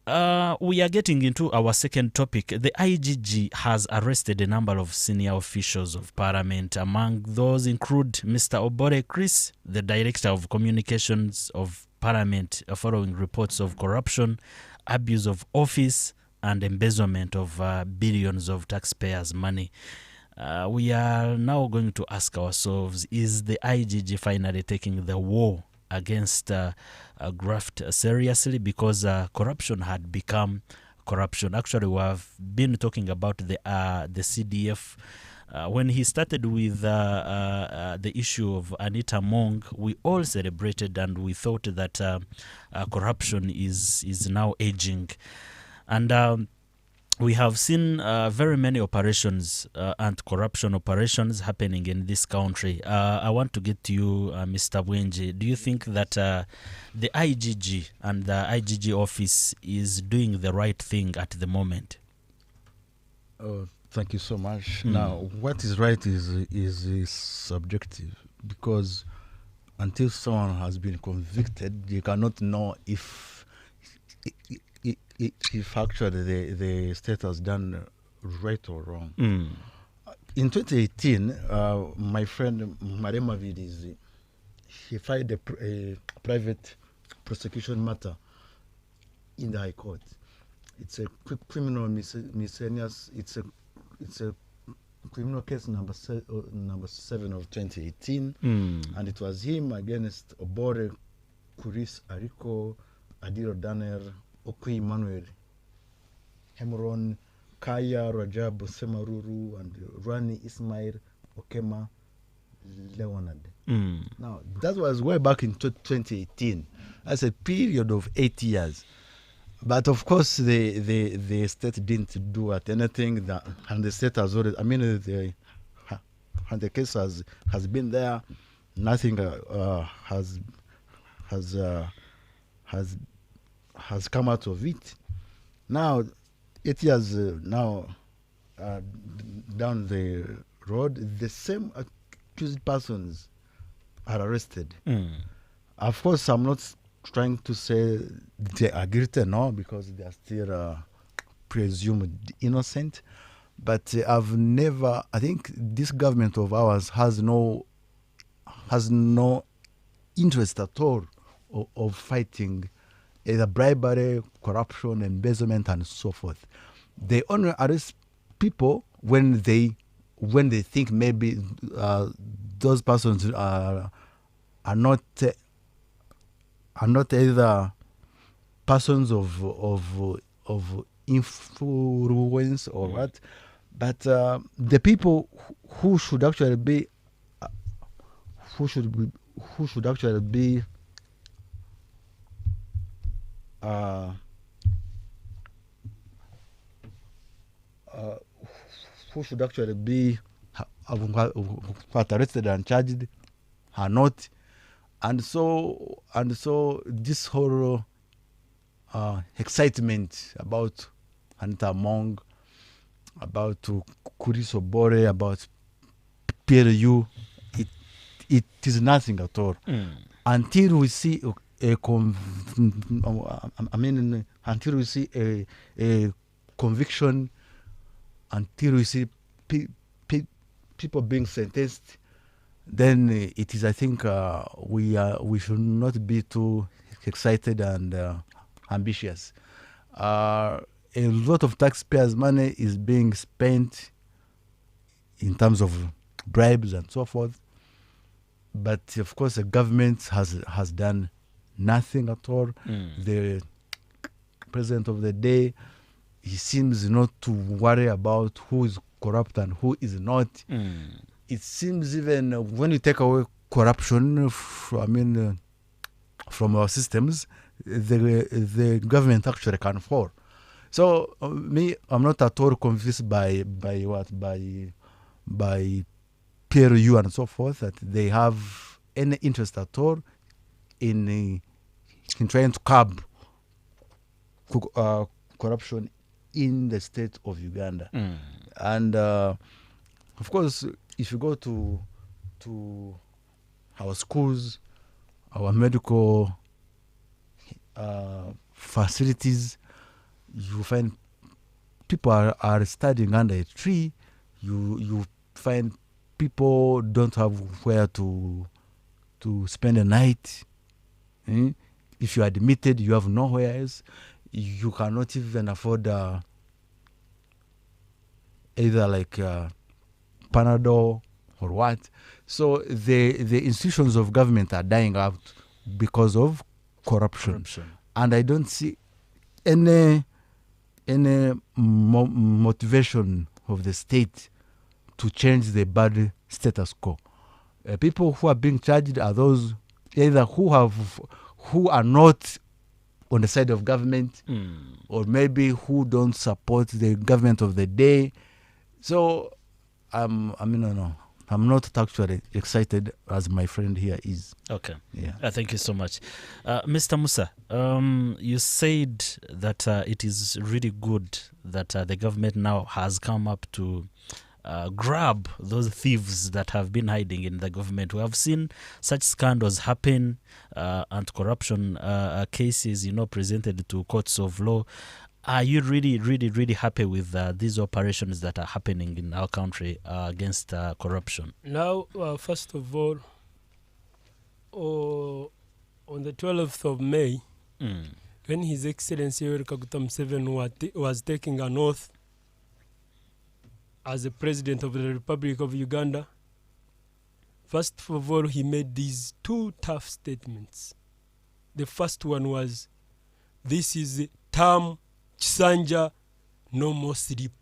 We are getting into our second topic. The IGG has arrested a number of senior officials of Parliament. Among those include Mr. Obore Chris, the Director of Communications of Parliament, following reports of corruption, abuse of office, and embezzlement of billions of taxpayers' money. We are now going to ask ourselves, is the IGG finally taking the war against Graft seriously? Because corruption had become corruption. Actually, we have been talking about the CDF. When he started with the issue of Anita Mong, we all celebrated and we thought that corruption is now aging. And we have seen very many operations, anti-corruption operations happening in this country. I want to get to you, Mr. Bwenje. Do you think that the IGG and the IGG office is doing the right thing at the moment? Oh, thank you so much. Now, what is right is subjective, because until someone has been convicted, you cannot know if actually the state has done right or wrong. In 2018, my friend Marema Vidizi, he filed a private prosecution matter in the High Court. It's a criminal miscellaneous. It's a criminal case number 7 of 2018, and it was him against Obore, Kuris Ariko, Adiro Danner, Okui Emmanuel, Hemron, Kaya Rajab Semaruru, and Rani Ismail Okema Leonard. Now, that was way back in 2018. That's a period of 8 years. But of course, the state didn't do anything, and the state has already, and the case has been there. Nothing has come out of it. Now, 8 years down the road, the same accused persons are arrested. Of course, I'm not trying to say they are guilty, no, because they are still presumed innocent. But I think this government of ours has no interest at all of fighting either bribery, corruption, embezzlement, and so forth. They only arrest people when they think maybe those persons are not either persons of influence or what, but the people who should actually be who should actually be got arrested and charged are not. And so this whole excitement about Anita Among, about Kuri Sobore, about PLU, it is nothing at all. Until we see until we see a conviction, until we see people being sentenced, then it is, I think, we should not be too excited and ambitious. A lot of taxpayers' money is being spent in terms of bribes and so forth. But of course, the government has done nothing at all. The president of the day, he seems not to worry about who is corrupt and who is not. It seems even when you take away corruption, from our systems, the government actually can fall. So me, I'm not at all convinced by PLU and so forth that they have any interest at all in trying to curb corruption in the state of Uganda. And of course, if you go to our schools, our medical facilities, you find people are studying under a tree. You find people don't have where to spend the night. If you are admitted, you have nowhere else. You cannot even afford either like Panadol or what. So the institutions of government are dying out because of corruption. And I don't see any motivation of the state to change the bad status quo. People who are being charged are those either who are not on the side of government, or maybe who don't support the government of the day. So I'm not actually excited as my friend here is. Okay. Yeah. Thank you so much. Mr. Musa, you said that it is really good that the government now has come up to grab those thieves that have been hiding in the government. We have seen such scandals happen and corruption cases, presented to courts of law. Are you really, really, really happy with these operations that are happening in our country against corruption? Now, first of all, on the 12th of May, when His Excellency Yoweri Kaguta Museveni was taking an oath as the President of the Republic of Uganda, first of all, he made these two tough statements. The first one was, this is term Chisanja, no more sleep.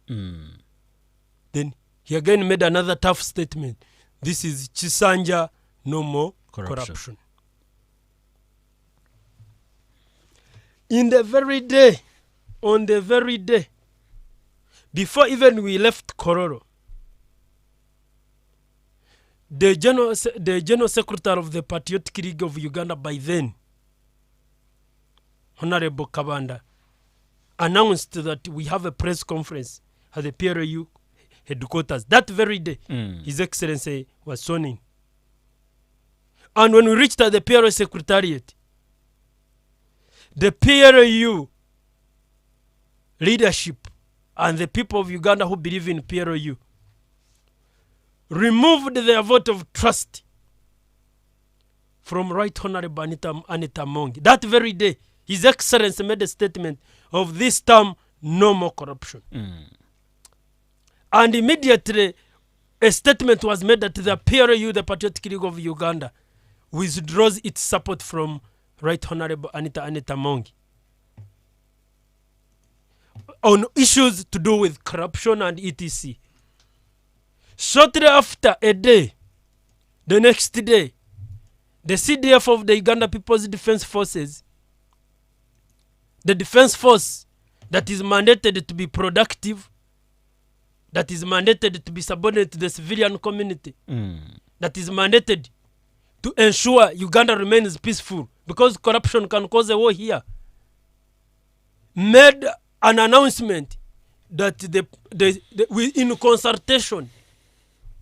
Then he again made another tough statement. This is Chisanja, no more corruption. On the very day, before even we left Kororo, the General Secretary of the Patriotic League of Uganda by then, Honorable Kabanda, announced that we have a press conference at the PRU headquarters. That very day, His Excellency was sworn in. And when we reached at the PRU Secretariat, the PRU leadership and the people of Uganda who believe in PRU removed their vote of trust from Right Honorable Anita Among. That very day, His Excellency made a statement of this term, no more corruption. And immediately, a statement was made that the PRU, the Patriotic League of Uganda, withdraws its support from Right Honorable Anita Among on issues to do with corruption and etc. Shortly after a day, the next day, the CDF of the Uganda People's Defense Forces, the defense force that is mandated to be productive, that is mandated to be subordinate to the civilian community, that is mandated to ensure Uganda remains peaceful, because corruption can cause a war here, made an announcement that in consultation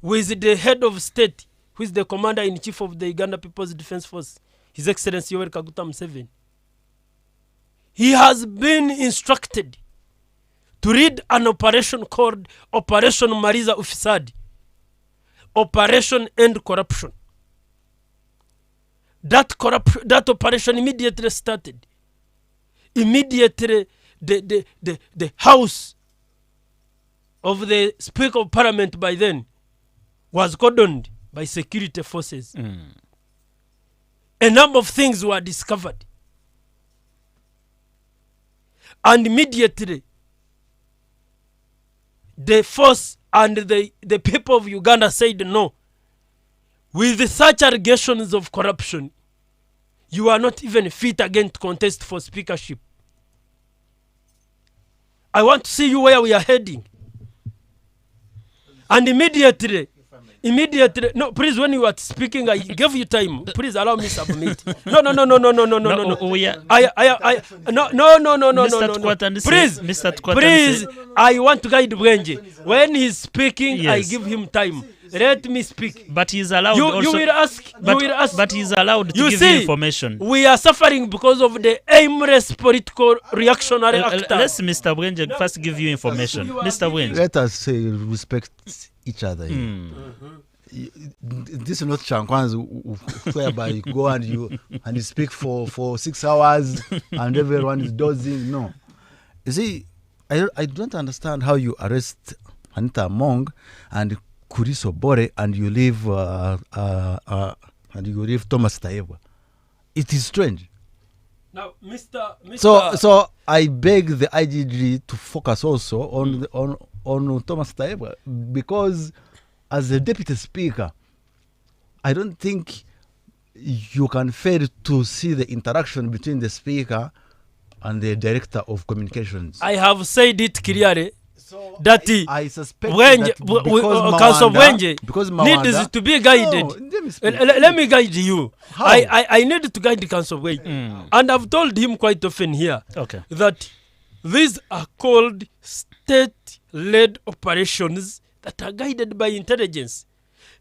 with the head of state, who is the commander-in-chief of the Uganda People's Defense Force, His Excellency Yoweri Kaguta Museveni, he has been instructed to lead an operation called Operation Mariza Ufisadi, Operation End Corruption. That operation immediately started. Immediately, the house of the Speaker of Parliament by then was cordoned by security forces. A number of things were discovered. And immediately, the force and the people of Uganda said no. With such allegations of corruption, you are not even fit again to contest for speakership. I want to see you where we are heading. And immediately, no, please, when you are speaking, I give you time. Please allow me submit. No. Please, I want to guide Bwenje. When he's speaking, yes, I give him time. Let me speak. But he's allowed you will ask. But he's allowed to give you information. We are suffering because of the aimless political reactionary actors. Let's Mr. Bwenje first give you information. Mr. Bwenje. Let us say respect each other. This is not Chankwan's whereby you go and you speak for 6 hours and everyone is dozing. No. You see, I don't understand how you arrest Anita Among and Kuriso Bore and you leave Thomas Tayebwa. It is strange. Now, Mr. So I beg the IGG to focus also on Thomas Tayebwa, because as a deputy speaker, I don't think you can fail to see the interaction between the speaker and the director of communications. I have said it clearly. That I suspect Council Bwenje needs to be guided. Let me guide you. I need to guide Council Bwenje. And I've told him quite often here that these are called state-led operations that are guided by intelligence.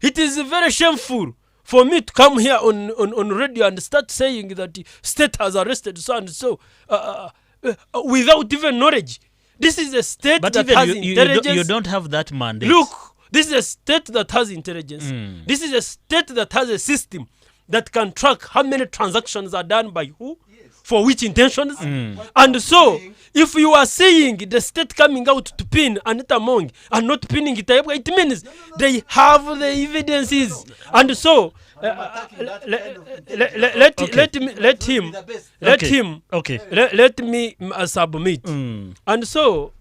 It is very shameful for me to come here on radio and start saying that the state has arrested so and so without even knowledge. This is a state that has intelligence. You don't have that mandate. Look, this is a state that has intelligence. This is a state that has a system that can track how many transactions are done by who, for which intentions. And so, if you are seeing the state coming out to pin Anita Among and not pinning Tayebwa, it means they have the evidences. And so, let me submit. And so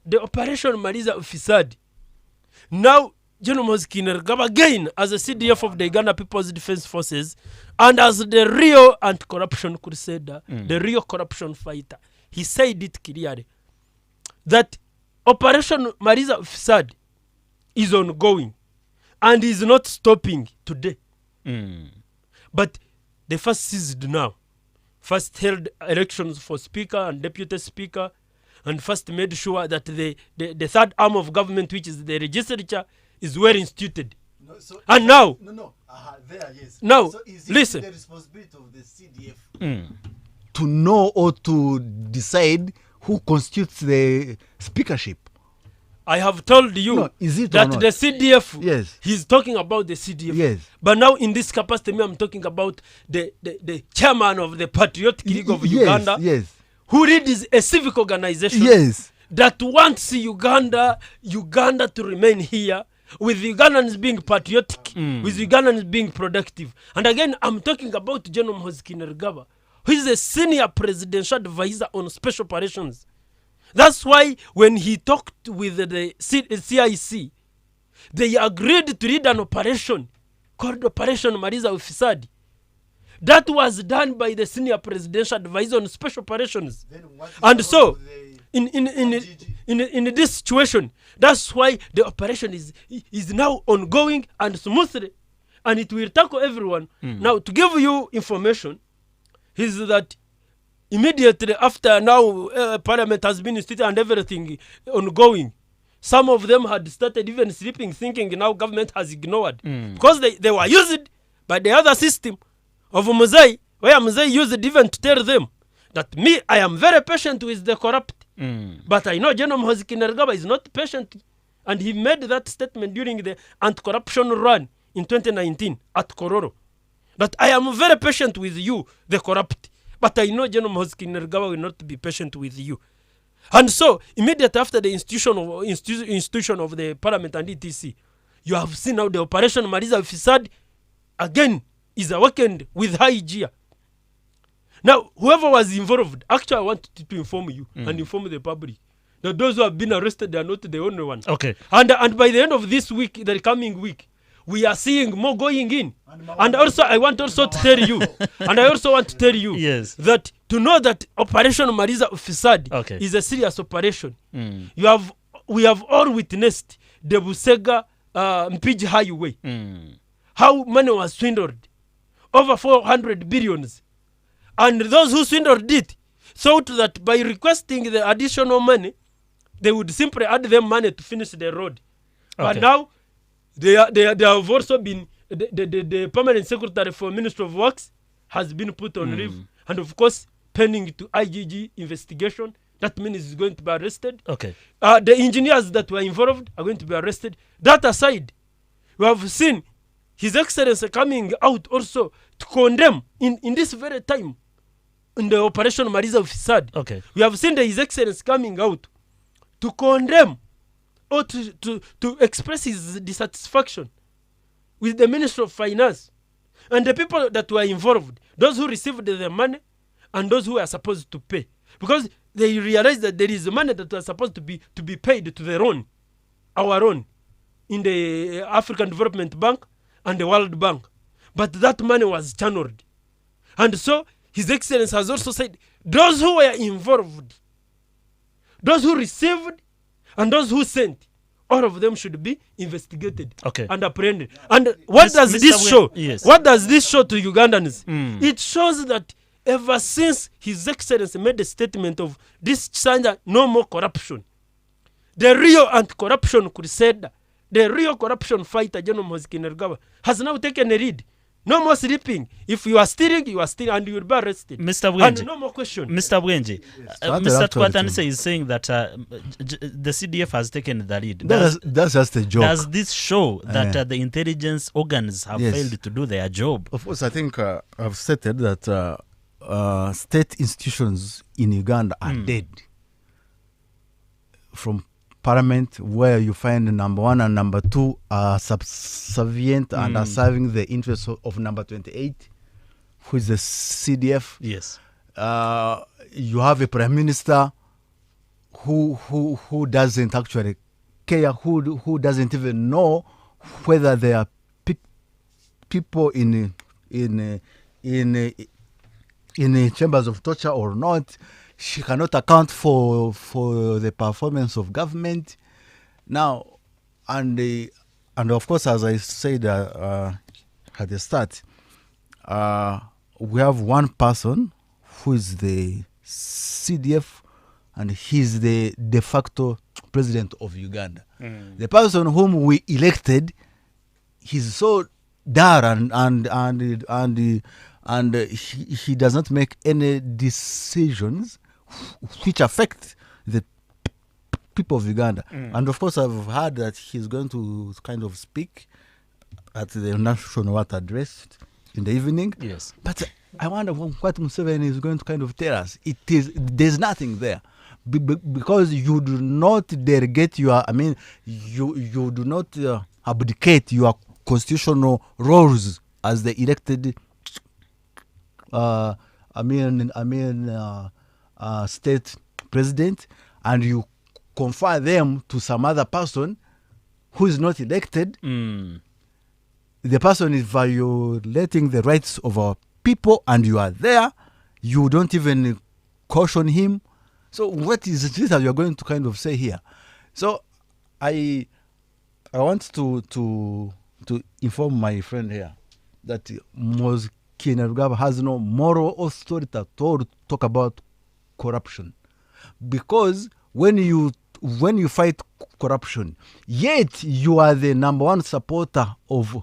the operation Mariza Ufisadi, now General Kainerugaba again as a CDF of the Uganda People's Defense Forces and as the real anti-corruption crusader, the real corruption fighter, he said it clearly that operation Mariza Ufisadi is ongoing and is not stopping today. But they first seized now. First held elections for speaker and deputy speaker, and first made sure that the third arm of government, which is the legislature, is well instituted. And now, now, so listen. The responsibility of the CDF to know or to decide who constitutes the speakership. I have told you that the CDF, yes, he's talking about the CDF. Yes. But now in this capacity, I'm talking about the chairman of the Patriotic League of Uganda, yes, who leads a civic organization, yes, that wants Uganda to remain here, with Ugandans being patriotic, with Ugandans being productive. And again, I'm talking about General Kainerugaba, who is a senior presidential advisor on special operations. That's why when he talked with the CIC, they agreed to lead an operation called Operation Mariza Ufisadi. That was done by the senior presidential advisor on special operations. And so, in in this situation. That's why the operation is now ongoing and smoothly, and it will tackle everyone. Now, to give you information, is that immediately after now Parliament has been instituted and everything ongoing, some of them had started even sleeping, thinking now government has ignored, because they were used by the other system of Muzai, where Muzai used even to tell them that I am very patient with the corrupt. But I know General Muhoozi Kainerugaba is not patient. And he made that statement during the anti-corruption run in 2019 at Kororo. That I am very patient with you, the corrupt. But I know General Muhoozi Kainerugaba will not be patient with you. And so, immediately after the institution of the Parliament and ETC, you have seen now the Operation Maliza Ufisadi again is awakened with high gear. Now, whoever was involved, actually I want to inform you and inform the public that those who have been arrested are not the only ones. Okay. And by the end of this week, the coming week, we are seeing more going in. And also, I want also to tell you, yes, that to know that Operation Maliza Ufisadi is a serious operation. We have all witnessed the Busega Mpiji Highway. How money was swindled. Over 400 billions. And those who swindled it thought that by requesting the additional money, they would simply add them money to finish the road. But now, they have also been, the permanent secretary for Ministry of Works has been put on leave. And of course, pending to IGG investigation. That means he's going to be arrested. The engineers that were involved are going to be arrested. That aside, we have seen His Excellency coming out also to condemn in this very time in the Operation Maliza Ufisadi. We have seen His Excellency coming out to condemn or to express his dissatisfaction with the Ministry of Finance and the people that were involved, those who received the money and those who are supposed to pay, because they realized that there is money that was supposed to be paid to their own, our own, in the African Development Bank and the World Bank, but that money was channeled. And so His Excellency has also said those who were involved, those who received and those who sent, all of them should be investigated and apprehended. And what does this show? Yes. What does this show to Ugandans? It shows that ever since His Excellency made a statement of this China, no more corruption, the real anti-corruption crusader, the real corruption fighter, General Muhoozi Kainerugaba, has now taken a lead. No more sleeping. If you are stealing, and you will be arrested. Mr. Bwenji. And no more question. Mr. Bwenji, Mr. Twatanise is saying that the CDF has taken the lead. That's just a joke. Does this show that the intelligence organs have failed to do their job? Of course, I think I've stated that state institutions in Uganda are dead. From Parliament, where you find number 1 and number 2 are subservient and are serving the interests of number 28, who is the CDF. Yes. You have a prime minister who doesn't actually care, who doesn't even know whether there are people in chambers of torture or not. She cannot account for the performance of government. Now, and of course, as I said at the start, we have one person who is the CDF, and he's the de facto president of Uganda. The person whom we elected, he's so dull and he does not make any decisions which affect the people of Uganda. And of course, I've heard that he's going to kind of speak at the National Water Address in the evening. Yes. But I wonder what Museveni is going to kind of tell us. There's nothing there. Because you do not derogate you do not abdicate your constitutional roles as the elected state president, and you confer them to some other person who is not elected. The person is violating the rights of our people, and you are there. You don't even caution him. So what is this that you are going to kind of say here? So I want to inform my friend here that Mos Kainerugaba has no moral authority at all to talk about corruption, because when you fight corruption, yet you are the number one supporter of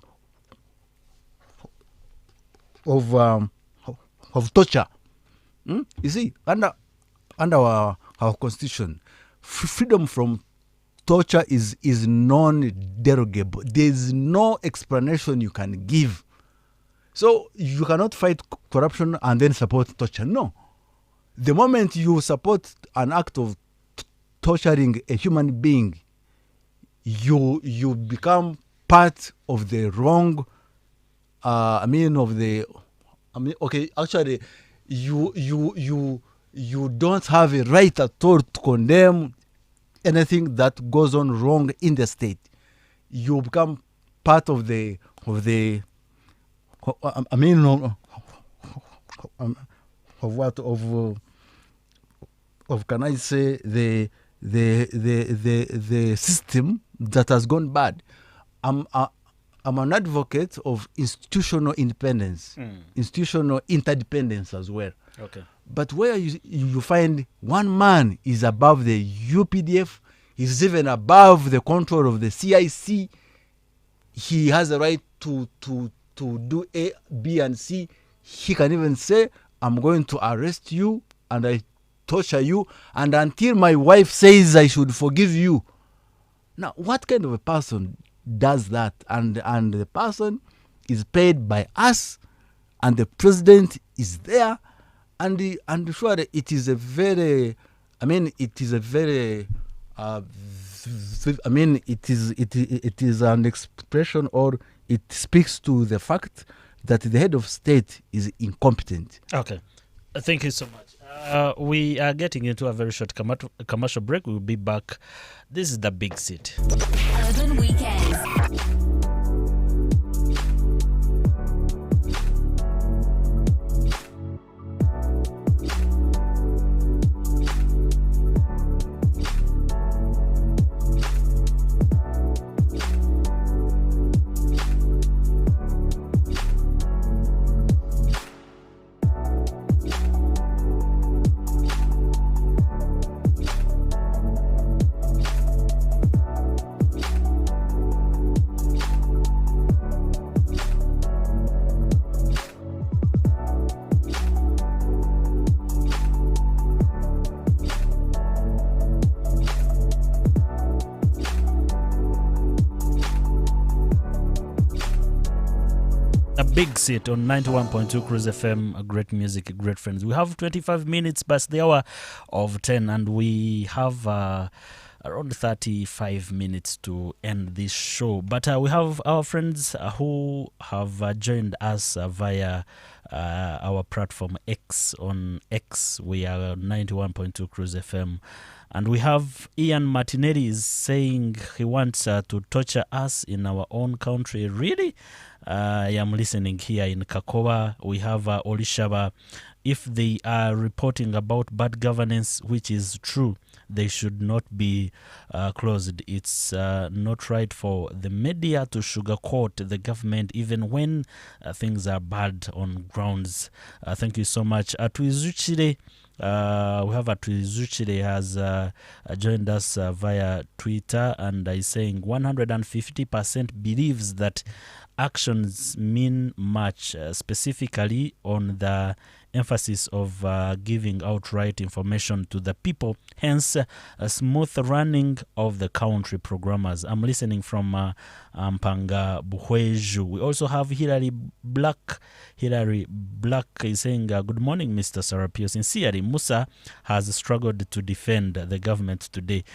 torture. You see, under our constitution, freedom from torture is non-derogable. There is no explanation you can give. So you cannot fight corruption and then support torture. No. The moment you support an act of torturing a human being, you become part of the wrong. Actually, you don't have a right at all to condemn anything that goes on wrong in the state. You become part of can I say the system that has gone bad. I'm an advocate of institutional independence, institutional interdependence as well. Okay. But where you find one man is above the UPDF, he's even above the control of the CIC, he has a right to do A, B, and C. He can even say, I'm going to arrest you and I torture you, and until my wife says I should forgive you. Now, what kind of a person does that? And the person is paid by us, and the president is there, and sure, it is a very, it is an expression, or it speaks to the fact that the head of state is incompetent. Okay. Thank you so much. We are getting into a very short commercial break. We'll be back. This is the Big Seat. Urban Weekends. Big Seat on 91.2 Cruise FM. Great music, great friends. We have 25 minutes past the hour of 10, and we have around 35 minutes to end this show. But we have our friends who have joined us via our platform X. On X, we are 91.2 Cruise FM. And we have Ian Martinelli is saying he wants to torture us in our own country. Really? I am listening here in Kakowa. We have Olishaba. If they are reporting about bad governance, which is true, they should not be closed. It's not right for the media to sugarcoat the government even when things are bad on grounds. Thank you so much. Atuizuchire. We have Atuizuchire has joined us via Twitter, and is saying 150% believes that actions mean much, specifically on the emphasis of giving outright information to the people, hence a smooth running of the country programmers. I'm listening from Mpanga Buhweju. We also have Hilary Black. Hilary Black is saying, good morning, Mr. Sarapio. Sincerely, Musa has struggled to defend the government today.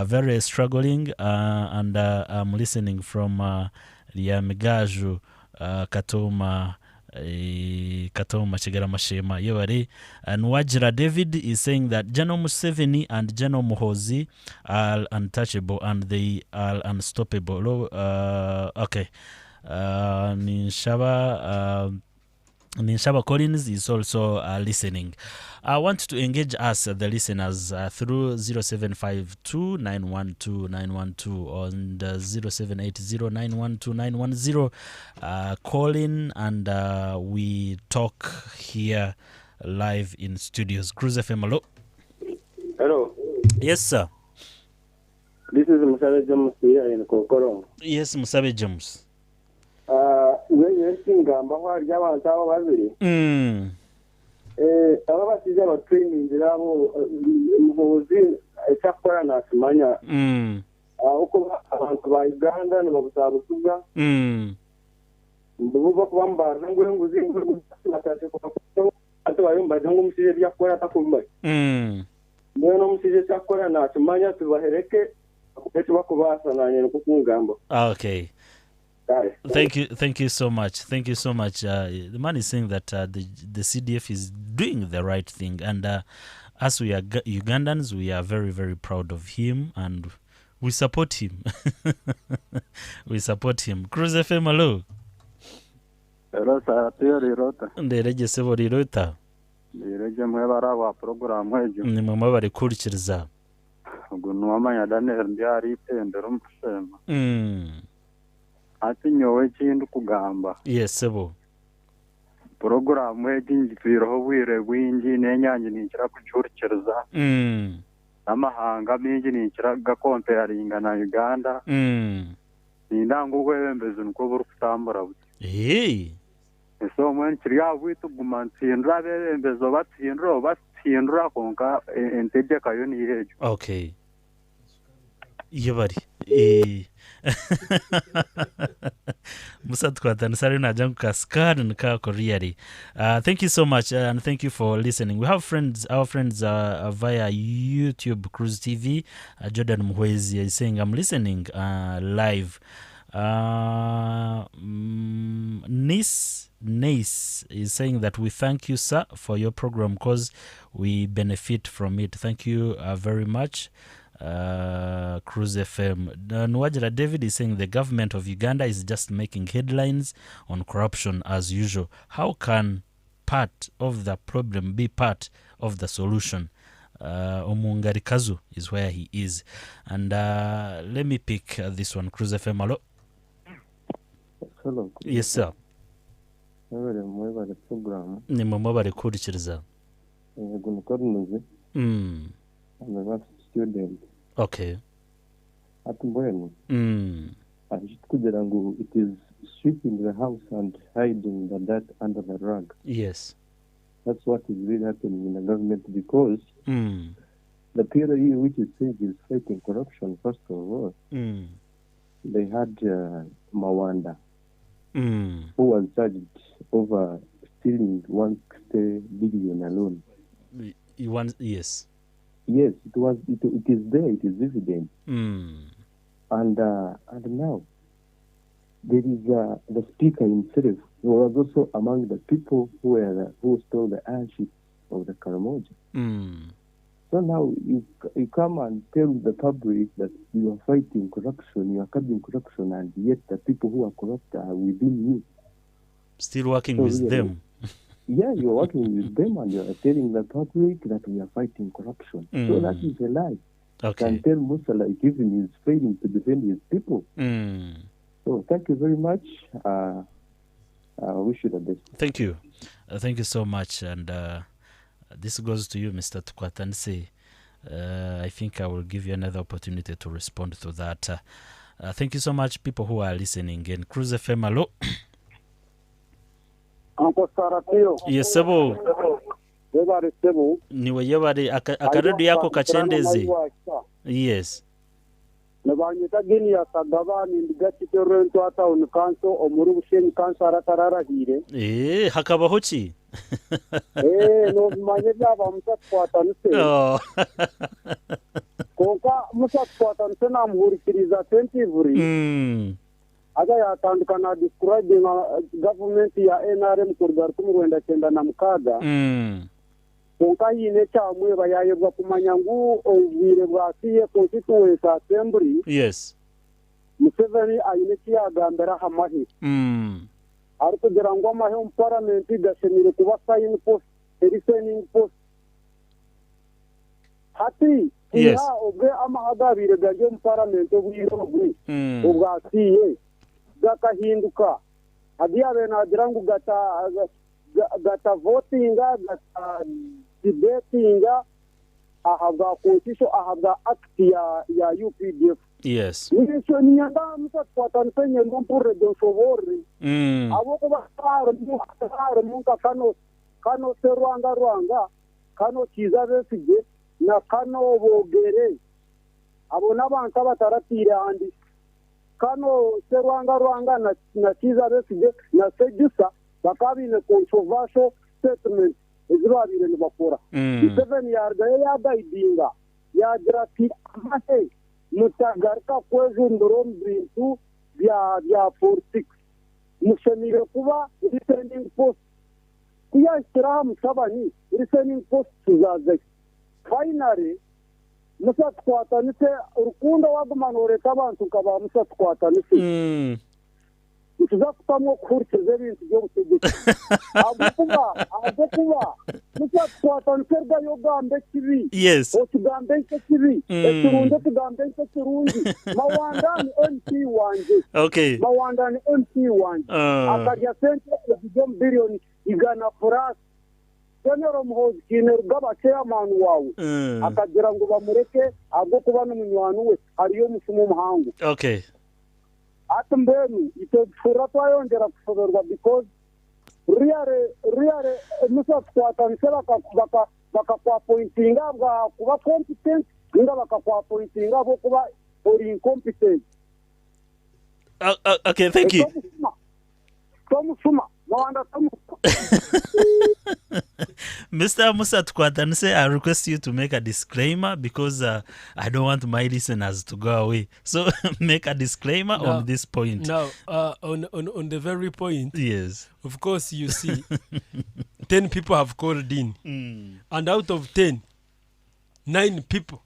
Very struggling, and I'm listening from Liamigaju Katoma Chigara Mashema Yewari. And Wajra David is saying that General Museveni and General Muhozi are untouchable and they are unstoppable. Okay. Ninshaba Ninshaba Collins is also listening. I want to engage us, the listeners, through 0752912912 and 0780912910. Call in and we talk here live in studios. Cruise FM, hello. Hello. Yes, sir. This is Musabe James here in Kokoro. Yes, Musabe James. When you're seeing Gamba, Java, Babiri. Aba basize abatraining zirabo muhozi cyakora nasimanya uko abantu ba Uganda n'ababusabusuga mbuvuga kubamba ngo nguzi natate ko atwaye ngo musije byakora takumba no musije cyakora nasimanya tubahereke kuko bakubasa nanye kukungamba. Okay. Thank you so much. The man is saying that the CDF is doing the right thing, and as we are Ugandans, we are very, very proud of him, and we support him. Cruise FM, hello. Hello, sir. Rota. Ndereje sebo rirota. Ndereje mwebara wa program mwejo. Ni mama bari kurikiriza. Gunu amanya Daniel ndiari pendero musema. Ati nyowe kindu kugamba. Yes, sebo. Program y'ingitiro bwire bwingi nenyange nikira kucyurikiriza. Amahanga mingi nikira gakomparinga na Uganda. Nindango kwebembeza nuko buri kutambura buti. So mwen kiriya bwitu gumantsindra bebembezo batsindra konka entejeka yo ni yejo. Okay. Yebari. Musa Tukwatan Sari na jangu kaskad nika Koreari. Thank you so much and thank you for listening. We have our friends via YouTube Cruise TV. Jordan Muhwezi is saying I'm listening live. Nice is saying that we thank you, sir, for your program because we benefit from it. Thank you very much. Cruise FM. Nwajira David is saying the government of Uganda is just making headlines on corruption as usual. How can part of the problem be part of the solution? Omungari Kazu is where he is. And let me pick this one. Cruise FM, hello. Hello. Yes, sir. Mwebale program. Ni mama bari kurikiriza. Gunukornuzi. I'm a student. Okay. At when it is sweeping the house and hiding the dirt under the rug. Yes. That's what is really happening in the government because the PRE which is saying is fighting corruption, first of all, they had Mawanda, who was charged over stealing 160 billion alone. Yes. Yes, it is there, it is evident. And now, there is the speaker himself, who was also among the people who stole the airship of the Karamoja. So now you come and tell the public that you are fighting corruption, you are curbing corruption, and yet the people who are corrupt are within you. Still working with them. Yeah, you're working with them and you're telling the public that we are fighting corruption. So that is a lie. Okay. Can tell Musa like even he's failing to defend his people. So thank you very much. I wish you the best. Thank you. Thank you so much. And this goes to you, Mr. Tukwatanse. I think I will give you another opportunity to respond to that. Thank you so much, people who are listening. And Cruise FM, hello. Yes, sebo. Niwe yebari akarudi yako kachendezi. Yes. Nabanyita gini ya sagaba ni ndigati torrento ata unikanso omuru busheni kanso aratarara hire. Hakabaho ki? No manye byaba musatwatanse. Konka musatwatanse namuhurikiriza attentively. Aga yatandukana describing government ya NRM kurgar kumurwenda cyenda na mukaga. Konka yine cyamwe bayayebwa kumanya ngu obwire bwasiye constituency assembly. Yes. Museveni ayine kiyagambera hamahi. ari kugira ngo amahe mu parliament gashenire kuba sign post listening post hati Yes. ubwe amahagabire gaje mu parliament ubwirogwi ubwasiye gakahinduka hadiya bena agira ngo gata votinga gata debatinga ahabwa constitution ahabwa act ya UPDF. Yes. Nisho niyanda musa twatansenye ndompure de sovori abo kuba sare munka kano serwanga kano kiza besije na kano bogere abo nabantu bataratira andi kano serwanga na kiza besije na sejusa bakabine controversial statement izibabire ni bakora 7 yarda yagaidinga yagira ati amahe mutagarka kwezi ndorom bintu bya 46 mushenire kuba listening post kuyashyiraho musabani listening post tuzaze finally musatwatanise urukundo wagumanureka abantu kaba musatwatanise tuzafutamwo kurikiza ibintu byo gutegeka ahubwo kuba musatwatanise rwayogambe kibi Yes. okigambe kibi ekirunde tugambe kirundi mawandani MP wanje Okay. mawandani MP wanje akarya sente ebigo billion igana plus general muhozi kine rugaba chairman wawe akagira ngo bamureke ahubwo kuba n'umunywani we ariyo musumu muhangu. Okay. Atambeni ito fura twayongera kusoberwa because really musa twatanisera baka kwa pointinga bwa kuba competent inga baka kwa pointinga abo kuba ori incompetent. Okay, thank you. Tomusuma Mwanda Mr. Musa Tukwatanse, I request you to make a disclaimer because I don't want my listeners to go away. So make a disclaimer on this point. Now, on the very point, Yes. of course, you see, 10 people have called in. And out of 10, 9 people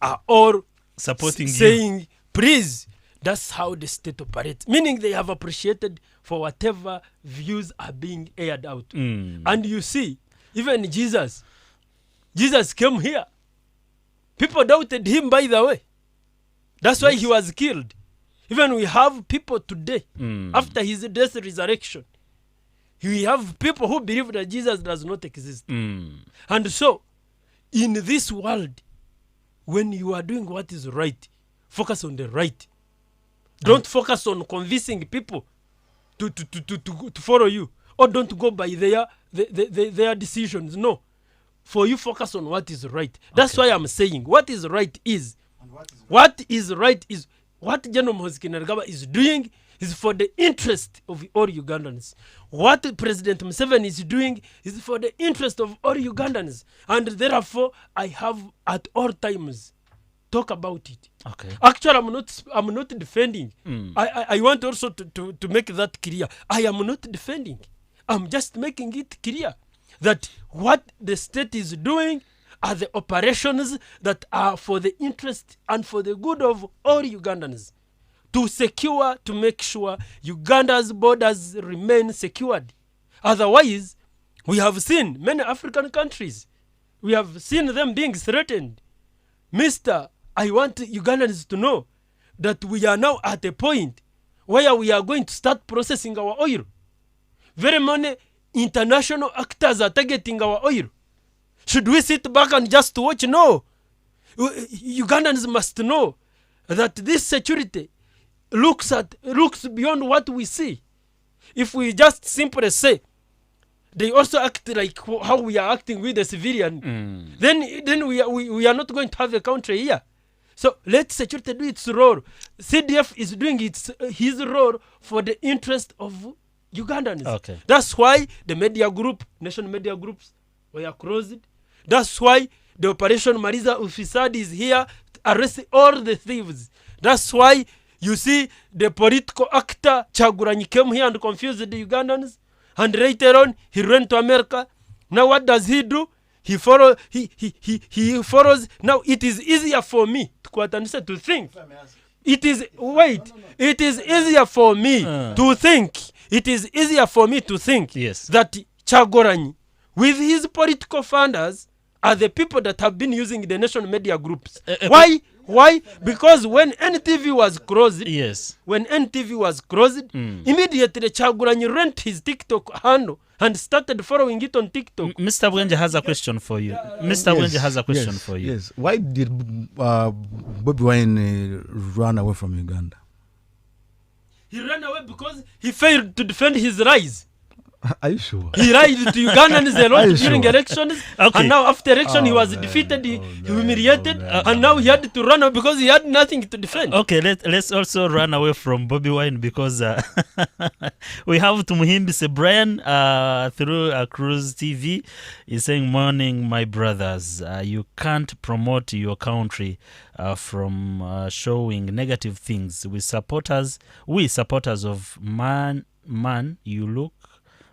are all Supporting you. saying, please, that's how the state operates. Meaning they have appreciated for whatever views are being aired out. And you see, even Jesus came here. People doubted him, by the way. That's why he was killed. Even we have people today, after his death resurrection, we have people who believe that Jesus does not exist. And so, in this world, when you are doing what is right, focus on the right. Don't focus on convincing people to follow you, or don't go by their decisions. No, for you focus on what is right. That's why I'm saying what is right is what General Muhoozi Kainerugaba is doing is for the interest of all Ugandans. What President Museveni is doing is for the interest of all Ugandans, and therefore I have at all times talk about it. Okay. Actually, I'm not defending. I want also to make that clear. I am not defending. I'm just making it clear that what the state is doing are the operations that are for the interest and for the good of all Ugandans, to make sure Uganda's borders remain secured. Otherwise, we have seen many African countries, we have seen them being threatened. I want Ugandans to know that we are now at a point where we are going to start processing our oil. Very many international actors are targeting our oil. Should we sit back and just watch? No. Ugandans must know that this security looks beyond what we see. If we just simply say they also act like how we are acting with the civilian, then we are not going to have a country here. So let security do its role. CDF is doing his role for the interest of Ugandans. Okay. That's why the national media groups were closed. That's why the Operation Mariza Ufisadi is here to arrest all the thieves. That's why you see the political actor Chaguranyi came here and confused the Ugandans, and later on he ran to America. Now what does he do? He follows. Now it is easier for me to think. It is easier for me to think it is easier for me to think Yes. that Chagoranyi, with his political funders, are the people that have been using the national media groups. Why? Because when NTV was closed, Yes. Immediately Chaguranyi rent his TikTok handle and started following it on TikTok. Mr. Bwenje has a question for you. Mr. Bwenje has a question for you. Yes. Why did Bobby Wine run away from Uganda? He ran away because he failed to defend his rise. Are you sure? He lied to Ugandans a Are lot you during sure? elections, Okay. and now after election he was man. defeated, he Man. humiliated, Man. and now he had to run away because he had nothing to defend. Okay, let's also run away from Bobby Wine because we have Tumuhimbise Brian through Cruise TV. He's saying, morning, my brothers. You can't promote your country from showing negative things. We supporters of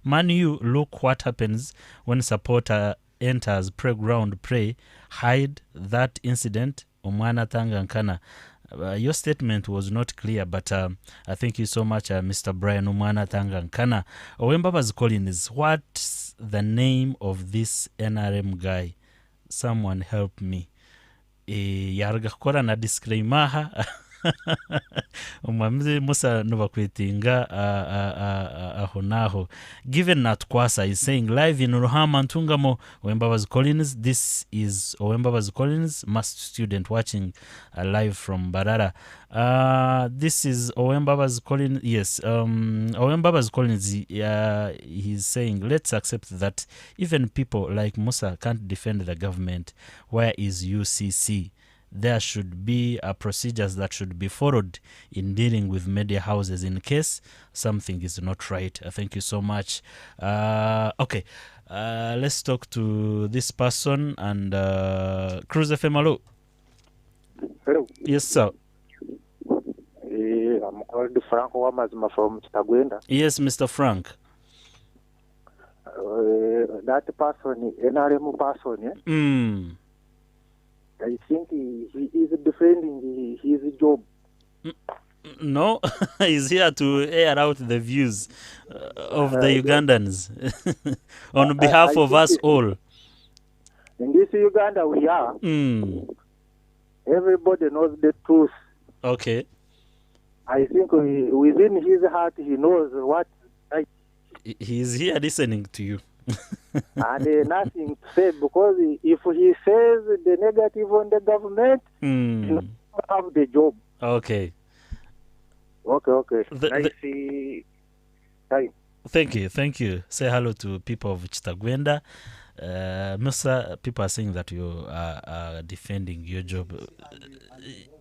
Man, you look what happens when supporter enters playground, pray, hide that incident. Omwana Tangankana. Your statement was not clear, but I thank you so much, Mr. Brian Omwana Tangankana. Owembaba's Collins, what's the name of this NRM guy? Someone help me. Yarga kukora na disclaimer. Umwamizi Musa nubakwitinga aho naho. Given that Kwasa is saying live in Ruhama Ntungamo, Owembaba's Collins. This is Owembaba's Collins, master student watching live from Barara. This is Owembaba's Collins. Yes, Owembaba's Collins. He's saying let's accept that even people like Musa can't defend the government. Where is UCC? There should be procedures that should be followed in dealing with media houses in case something is not right. Thank you so much. Okay, let's talk to this person and Cruise FM. Hello. Hello. Yes, sir. I'm called Franco Wamazima from Chitagwenda. Yes, Mr. Frank. That person, NRM person, I think he is defending his job. No, he's here to air out the views of the Ugandans on behalf of us all. In this Uganda we are, everybody knows the truth. Okay. I think within his heart he knows what right. He's here listening to you. And nothing to say, because if he says the negative on the government, he will have the job. Okay. Okay. The- Time. Thank you. Say hello to people of Chitagwenda. Musa, people are saying that you are defending your job.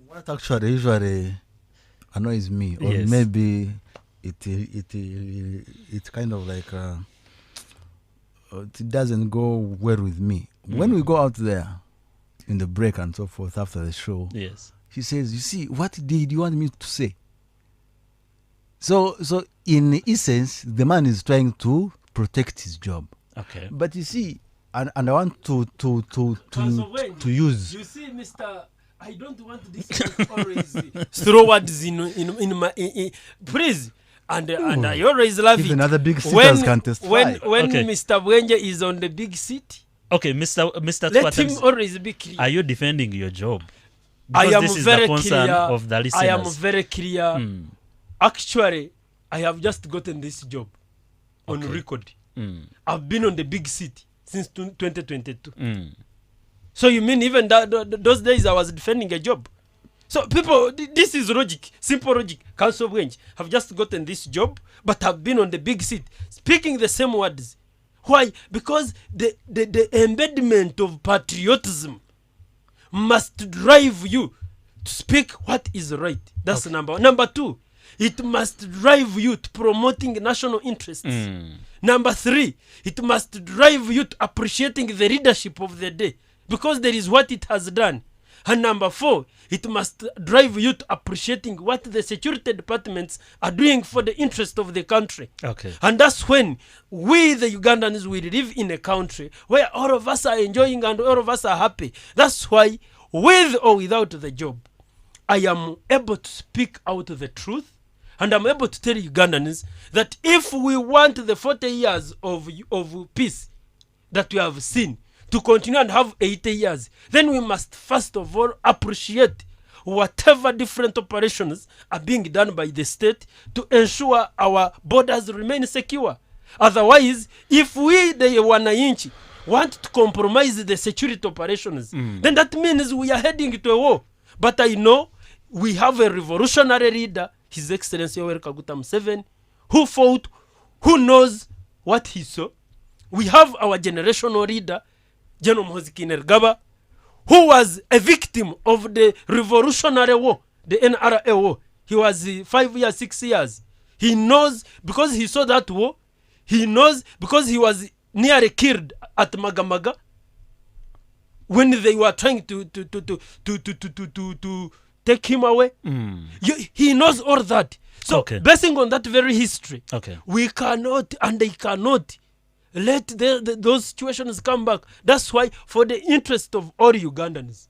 What actually usually annoys me, or Yes. maybe it's kind of like it doesn't go well with me. When we go out there in the break and so forth after the show, Yes. he says, "You see, what did you want me to say?" So in essence, the man is trying to protect his job. Okay. But you see, and I want to use. You see, Mr. I don't want this to always throw words in my please. And I always love Even it. other big sitters can testify. When Okay. Mr. Bwenje is on the big seat, Okay, Mr. let him Twatams, always be clear. are you defending your job? I Because am this is very the concern clear. of the listeners. I am very clear. Actually, I have just gotten this job on Okay. record. I've been on the big seat since 2022. So you mean even those days I was defending a job? So people, this is logic, simple logic. Council Branch have just gotten this job, but have been on the big seat, speaking the same words. Why? Because the embedment of patriotism must drive you to speak what is right. That's number one. Number two, it must drive you to promoting national interests. Number three, it must drive you to appreciating the leadership of the day, because there is what it has done. And number four, it must drive you to appreciating what the security departments are doing for the interest of the country. Okay. And that's when we, the Ugandans, will live in a country where all of us are enjoying and all of us are happy. That's why, with or without the job, I am able to speak out the truth And I'm able to tell Ugandans that if we want the 40 years of peace that we have seen to continue and have 80 years, then we must first of all appreciate whatever different operations are being done by the state to ensure our borders remain secure. Otherwise, if we, the wananchi, want to compromise the security operations, then that means we are heading to a war. But I know we have a revolutionary leader, His Excellency Yoweri Kaguta Museveni, who fought, who knows what he saw. We have our generational leader, General Muhoozi Kainerugaba, who was a victim of the revolutionary war, the NRA war. He was 5 years, 6 years. He knows because he saw that war. He knows because he was nearly killed at Magamaga when they were trying to take him away. He knows all that. So, basing on that very history, we cannot and they cannot let those situations come back. That's why, for the interest of all Ugandans,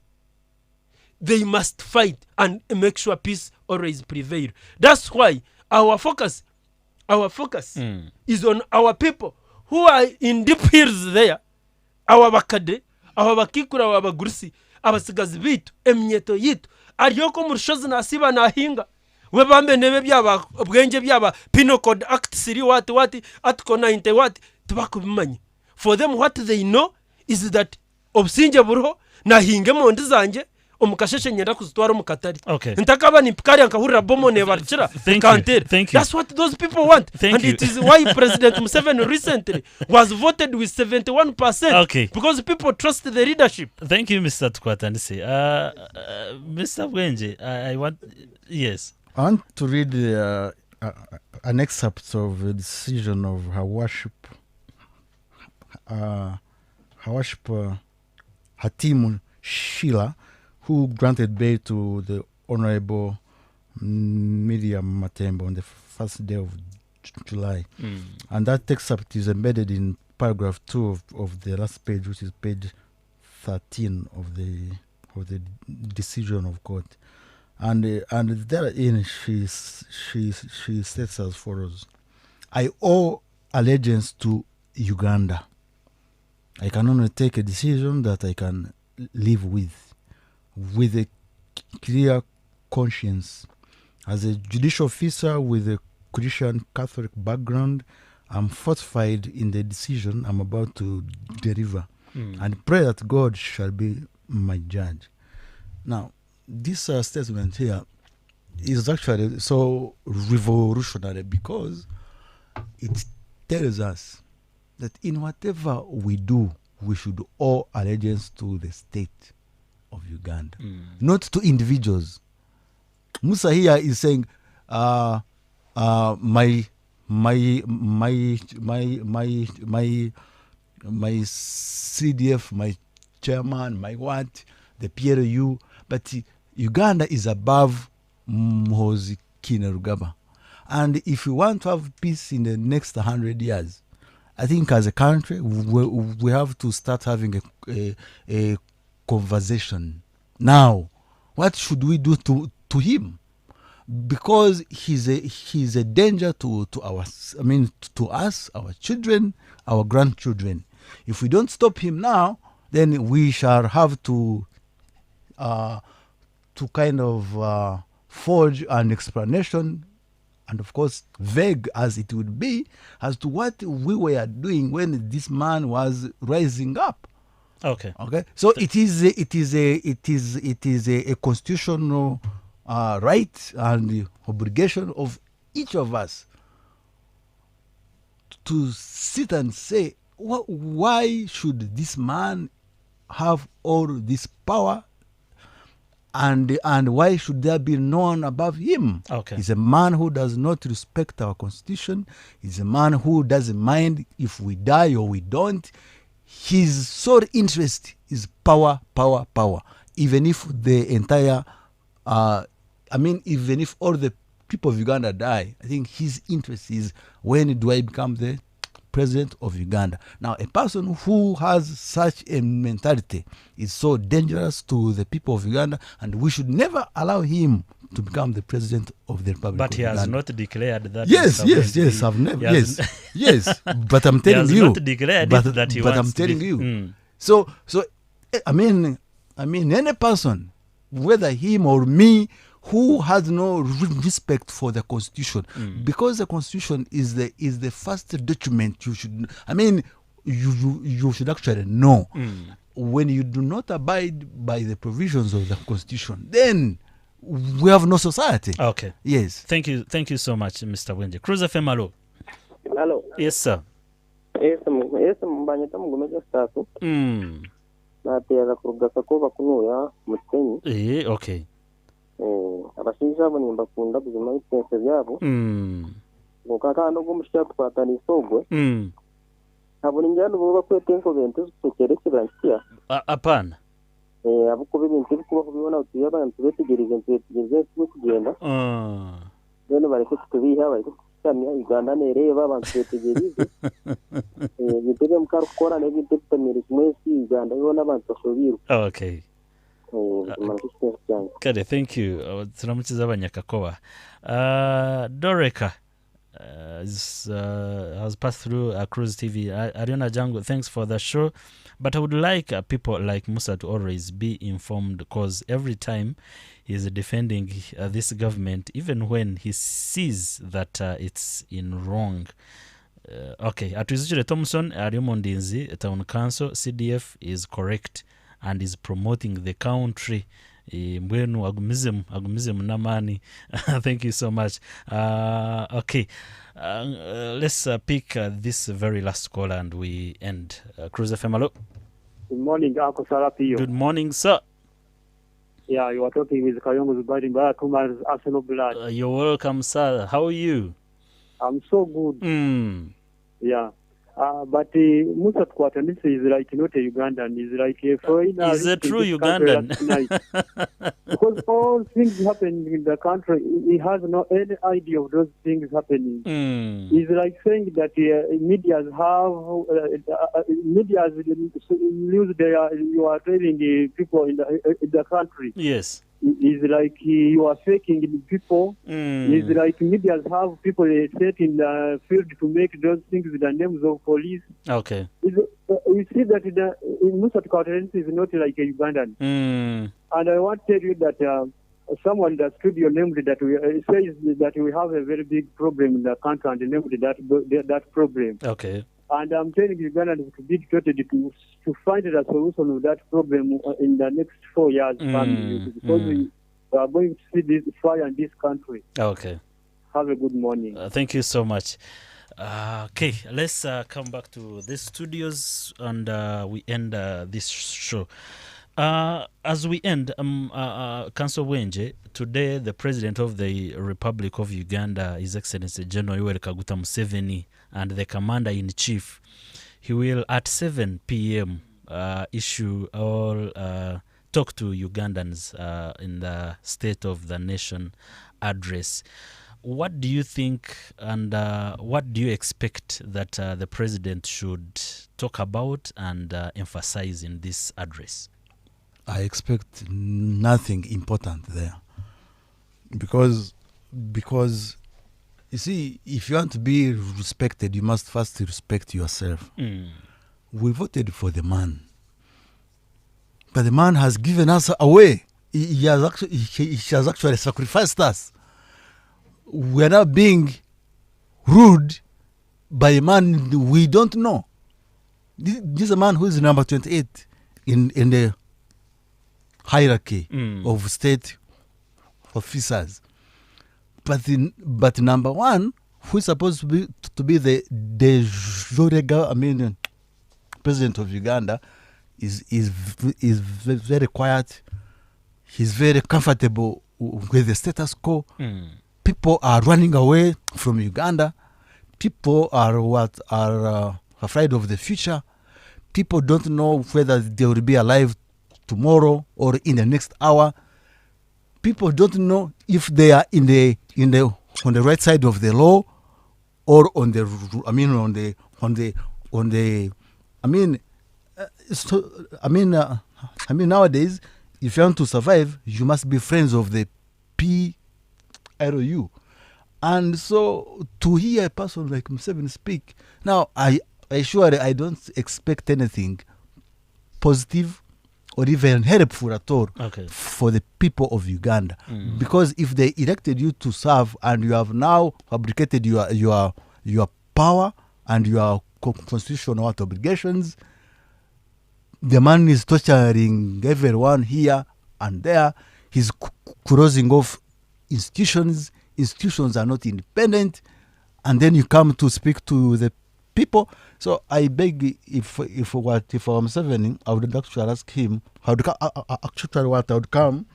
they must fight and make sure peace always prevails. That's why our focus is on our people who are in deep hills there. Our bakade, our bakikura, our bagurusi, abasigazi bitu, emnyeto yitu, aliyoko mu rushozi nasiba nahinga. Webambe nebe byaba ubwenge byaba Penal Code Act siri wati Article 90 wati tubakubimanye. For them, what they know is that obsinje buruho nahinge mu ndi zanje omukasheshe nyenda kuzitwara mu katari. Ntakaba ni pikari ankahurira bomo ne barchira kantere. That's what those people want. It is why President Museveni recently was voted with 71%. Because people trust the leadership. Thank you, Mr. Tukwatanisi. Mr. Bwenje, I want, yes. I want to read an excerpt of a decision of Her Worship Hatimu Sheila, who granted bail to the Honorable Miriam Matembo on the first day of July. And that excerpt is embedded in paragraph 2 of the last page, which is page 13 of the decision of court. And therein she says as follows: I owe allegiance to Uganda. I can only take a decision that I can live with a clear conscience. As a judicial officer with a Christian Catholic background, I'm fortified in the decision I'm about to deliver, and pray that God shall be my judge. Now, this statement here is actually so revolutionary because it tells us that in whatever we do, we should owe allegiance to the state of Uganda, not to individuals. Musa here is saying, my CDF, my chairman, my what, the PLU, but Uganda is above Muhoozi Kainerugaba. And if we want to have peace in the next 100 years, I think as a country, we have to start having a conversation. Now, what should we do to him? Because he's a danger to us, our children, our grandchildren. If we don't stop him now, then we shall have to kind of forge an explanation, and of course vague as it would be, as to what we were doing when this man was rising up. Okay. So it is a constitutional right and obligation of each of us to sit and say, why should this man have all this power? And why should there be no one above him? He's a man who does not respect our constitution. He's a man who doesn't mind if we die or we don't. His sole interest is power, power, power. Even if the entire, even if all the people of Uganda die, I think his interest is, when do I become the president of Uganda? Now, a person who has such a mentality is so dangerous to the people of Uganda, and we should never allow him to become the president of the Republic But of he has Uganda. not declared that. Yes, Mr. yes, Wendy. yes. I've never. He has Yes, yes. But I'm He telling has you. not declared but it that he but wants I'm telling to be. you. So I mean, any person, whether him or me, who has no respect for the Constitution, because the Constitution is the first document you should. I mean, you should actually know. When you do not abide by the provisions of the Constitution, then we have no society. Okay. Yes. Thank you so much, Mr. Wenje. Cruise FM, hello. Hello. Yes, sir. Yes, mbanyita mugomeja statu. Natera kurugasa kuba kunuya mutenyi. Okay. Abashinja abo nimbakunda buzima itense byabo. Ngokaka no gumushya kwatana isogwe. Abo ninjyana bo bakwetenko bento sokereke bankiya. Apana. Abo kuba ibintu bikuba kubibona utuye abantu betegereze kugenda. Bene bareke tubiha bareke kutamya Uganda nereba abantu betegereze. Bitebe mukara gukora n'ibintu bitamira mwese Uganda ibona abantu basobiru. Okay. Kade, thank you. Turamukiza abanyakakoba. Doreka has passed through Cruise TV. Ariana Jango, thanks for the show. But I would like people like Musa to always be informed, because every time he's defending this government, even when he sees that it's in wrong. Okay, Atwizichure Thompson, Ariomondinzi, Town Council, CDF is correct and is promoting the country. Mbwenu agumize mnamani. Thank you so much. Okay, let's pick this very last caller and we end. Cruise FM, hello. Good morning, Uncle Sarapio. Good morning, sir. Yeah, you are talking with Kayongo Zubadi Mbarakuma's Arsenal blood. You're welcome, sir. How are you? I'm so good. Yeah. But Musa Kwatanisi is like not a Ugandan, is like a foreigner. Is a true Ugandan? Because all things happen in the country, he has no any idea of those things happening. It's like saying that medias news you are telling the people in the country. Yes. It's like you are faking people. It's like media have people set in the field to make those things the names of police. Okay. You see that in Musa Kautensi is not like a Ugandan. And I want to tell you that someone in the studio named that says that we have a very big problem in the country and named that problem. Okay. And I'm telling Ugandans to be dedicated to find a solution of that problem in the next 4 years. Because we are going to see this fire in this country. Okay. Have a good morning. Thank you so much. Okay, let's come back to the studios and we end this show. As we end, Council Wenje, today the President of the Republic of Uganda, His Excellency General Yoweri Kaguta Museveni, and the Commander-in-Chief, he will at 7 p.m. Issue all talk to Ugandans in the State of the Nation address. What do you think and what do you expect that the President should talk about and emphasize in this address? I expect nothing important there. Because you see, if you want to be respected, you must first respect yourself. We voted for the man, but the man has given us away. He has actually sacrificed us. We are now being ruled by a man we don't know. This is a man who is number 28 in the hierarchy of state officers. But number one, who is supposed to be the president of Uganda, is very quiet. He's very comfortable with the status quo. People are running away from Uganda. People are afraid of the future. People don't know whether they will be alive tomorrow or in the next hour. People don't know if they are on the right side of the law or nowadays, if you want to survive, you must be friends of the PLU. And so to hear a person like Museveni speak, now I surely I don't expect anything positive or even helpful at all for the people of Uganda. Because if they elected you to serve and you have now fabricated your power and your constitutional obligations, the man is torturing everyone here and there. He's closing off institutions. Institutions are not independent, and then you come to speak to the people. So I beg, if I'm 7, I would actually ask him how to actually what I would come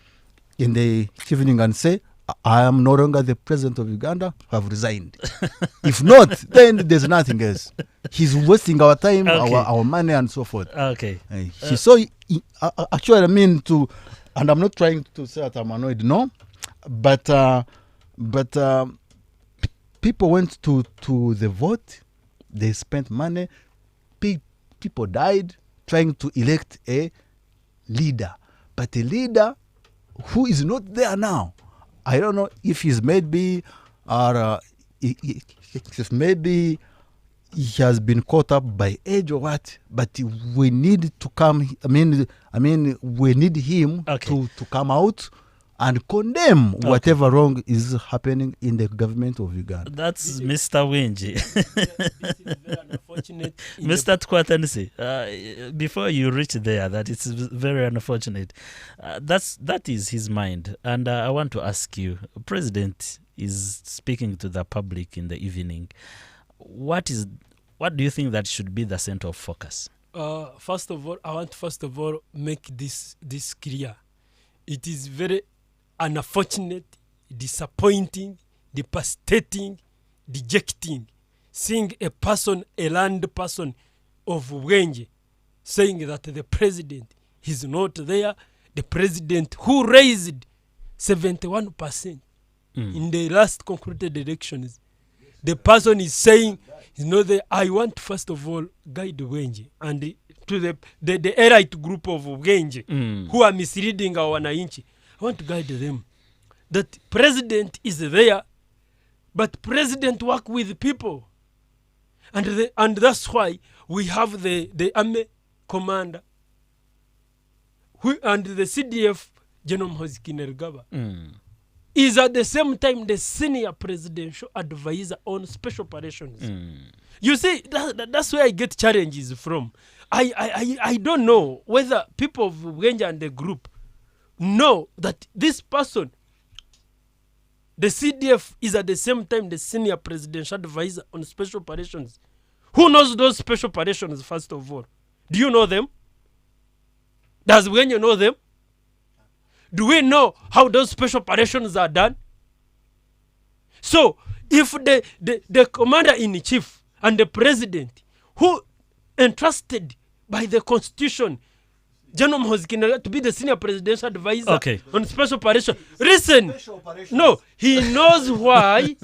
in the evening and say, I am no longer the president of Uganda, I have resigned. If not, then there's nothing else. He's wasting our time, our money, and so forth. Actually, I mean to, and I'm not trying to say that I'm annoyed, no, but people went to the vote, they spent money, people died trying to elect a leader, but a leader who is not there now. I don't know if he's maybe, or if maybe he has been caught up by age or what, but we need to come, I mean we need him to come out and condemn whatever wrong is happening in the government of Uganda. That's Mr. Wenji. This is very unfortunate. Mr. Tukwatanisi, before you reach there, that it's very unfortunate. That is his mind. And I want to ask you, President is speaking to the public in the evening. What do you think that should be the center of focus? First of all, I want to make this clear. It is very unfortunate, disappointing, devastating, dejecting, seeing a land person of Wenji saying that the president is not there. The president who raised 71% in the last concluded elections, the person is saying, I want first of all guide Wenji and to the elite group of Wenji who are misleading our wananchi. I want to guide them that president is there, but president work with people, and that's why we have the army commander and the CDF General Kinerugaba is at the same time the senior presidential advisor on special operations. You see, that's where I get challenges from. I don't know whether people of Wenja and the group know that this person, the CDF, is at the same time the senior presidential advisor on special operations. Who knows those special operations, first of all? Do you know them? Does Wenja know them? Do we know how those special operations are done? So, if the commander-in-chief and the president, who entrusted by the constitution General Mhozikina to be the senior presidential advisor on special operation. Listen, no, he knows why.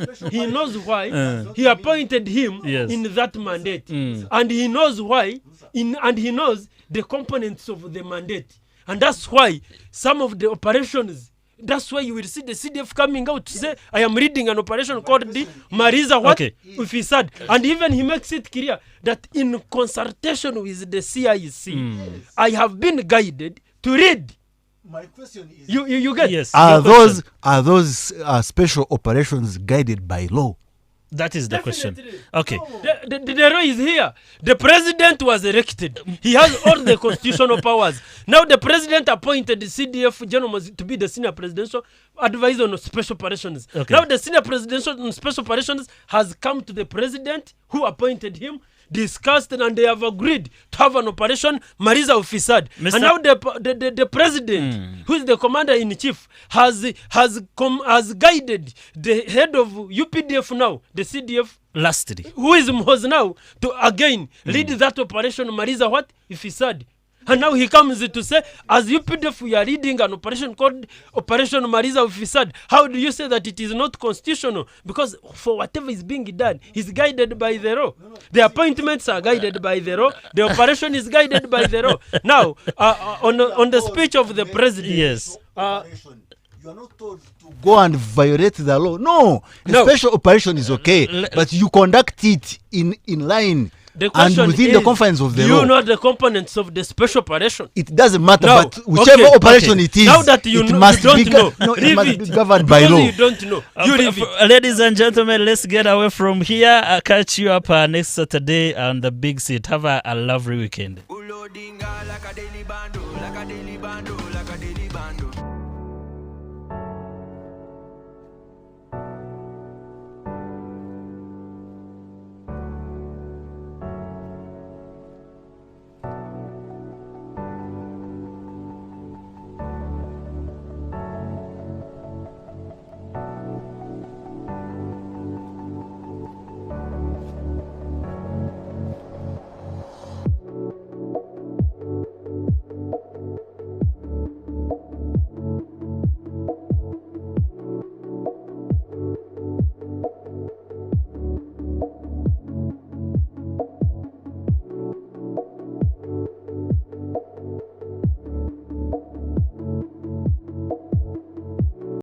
He appointed him in that mandate, and he knows why. And he knows the components of the mandate, and that's why some of the operations. That's why you will see the CDF coming out to say, I am reading an operation called the Mariza what? If he said. And even he makes it clear that in consultation with the CIC, I have been guided to read. My question is, you get yes. Are those special operations guided by law? That is the question. Okay. No. The law is here. The president was elected. He has all the constitutional powers. Now the president appointed the CDF general to be the senior presidential advisor on special operations. Now the senior presidential on special operations has come to the president who appointed him, discussed, and they have agreed to have an operation Mariza Ofisad. And now the president, who is the commander-in-chief, has guided the head of UPDF now, the CDF, lastly, who is Mhoz now, to again lead that operation Mariza what? Ifisad. And now he comes to say, as UPDF, we are leading an operation called Operation Mariza Ofisad. How do you say that it is not constitutional? Because for whatever is being done, is guided by the law. The appointments are guided by the law. The operation is guided by the law. Now, on the speech of the president, yes. You are not told to go and violate the law. No. A special operation is okay, but you conduct it in line and within the confines of the law. You know the components of the special operation. It doesn't matter, but whichever operation it is, now that you it know, must you don't be know. no, it must be It. governed by law. You don't know. You leave it. Ladies and gentlemen, let's get away from here. I'll catch you up next Saturday on the big seat. Have a lovely weekend.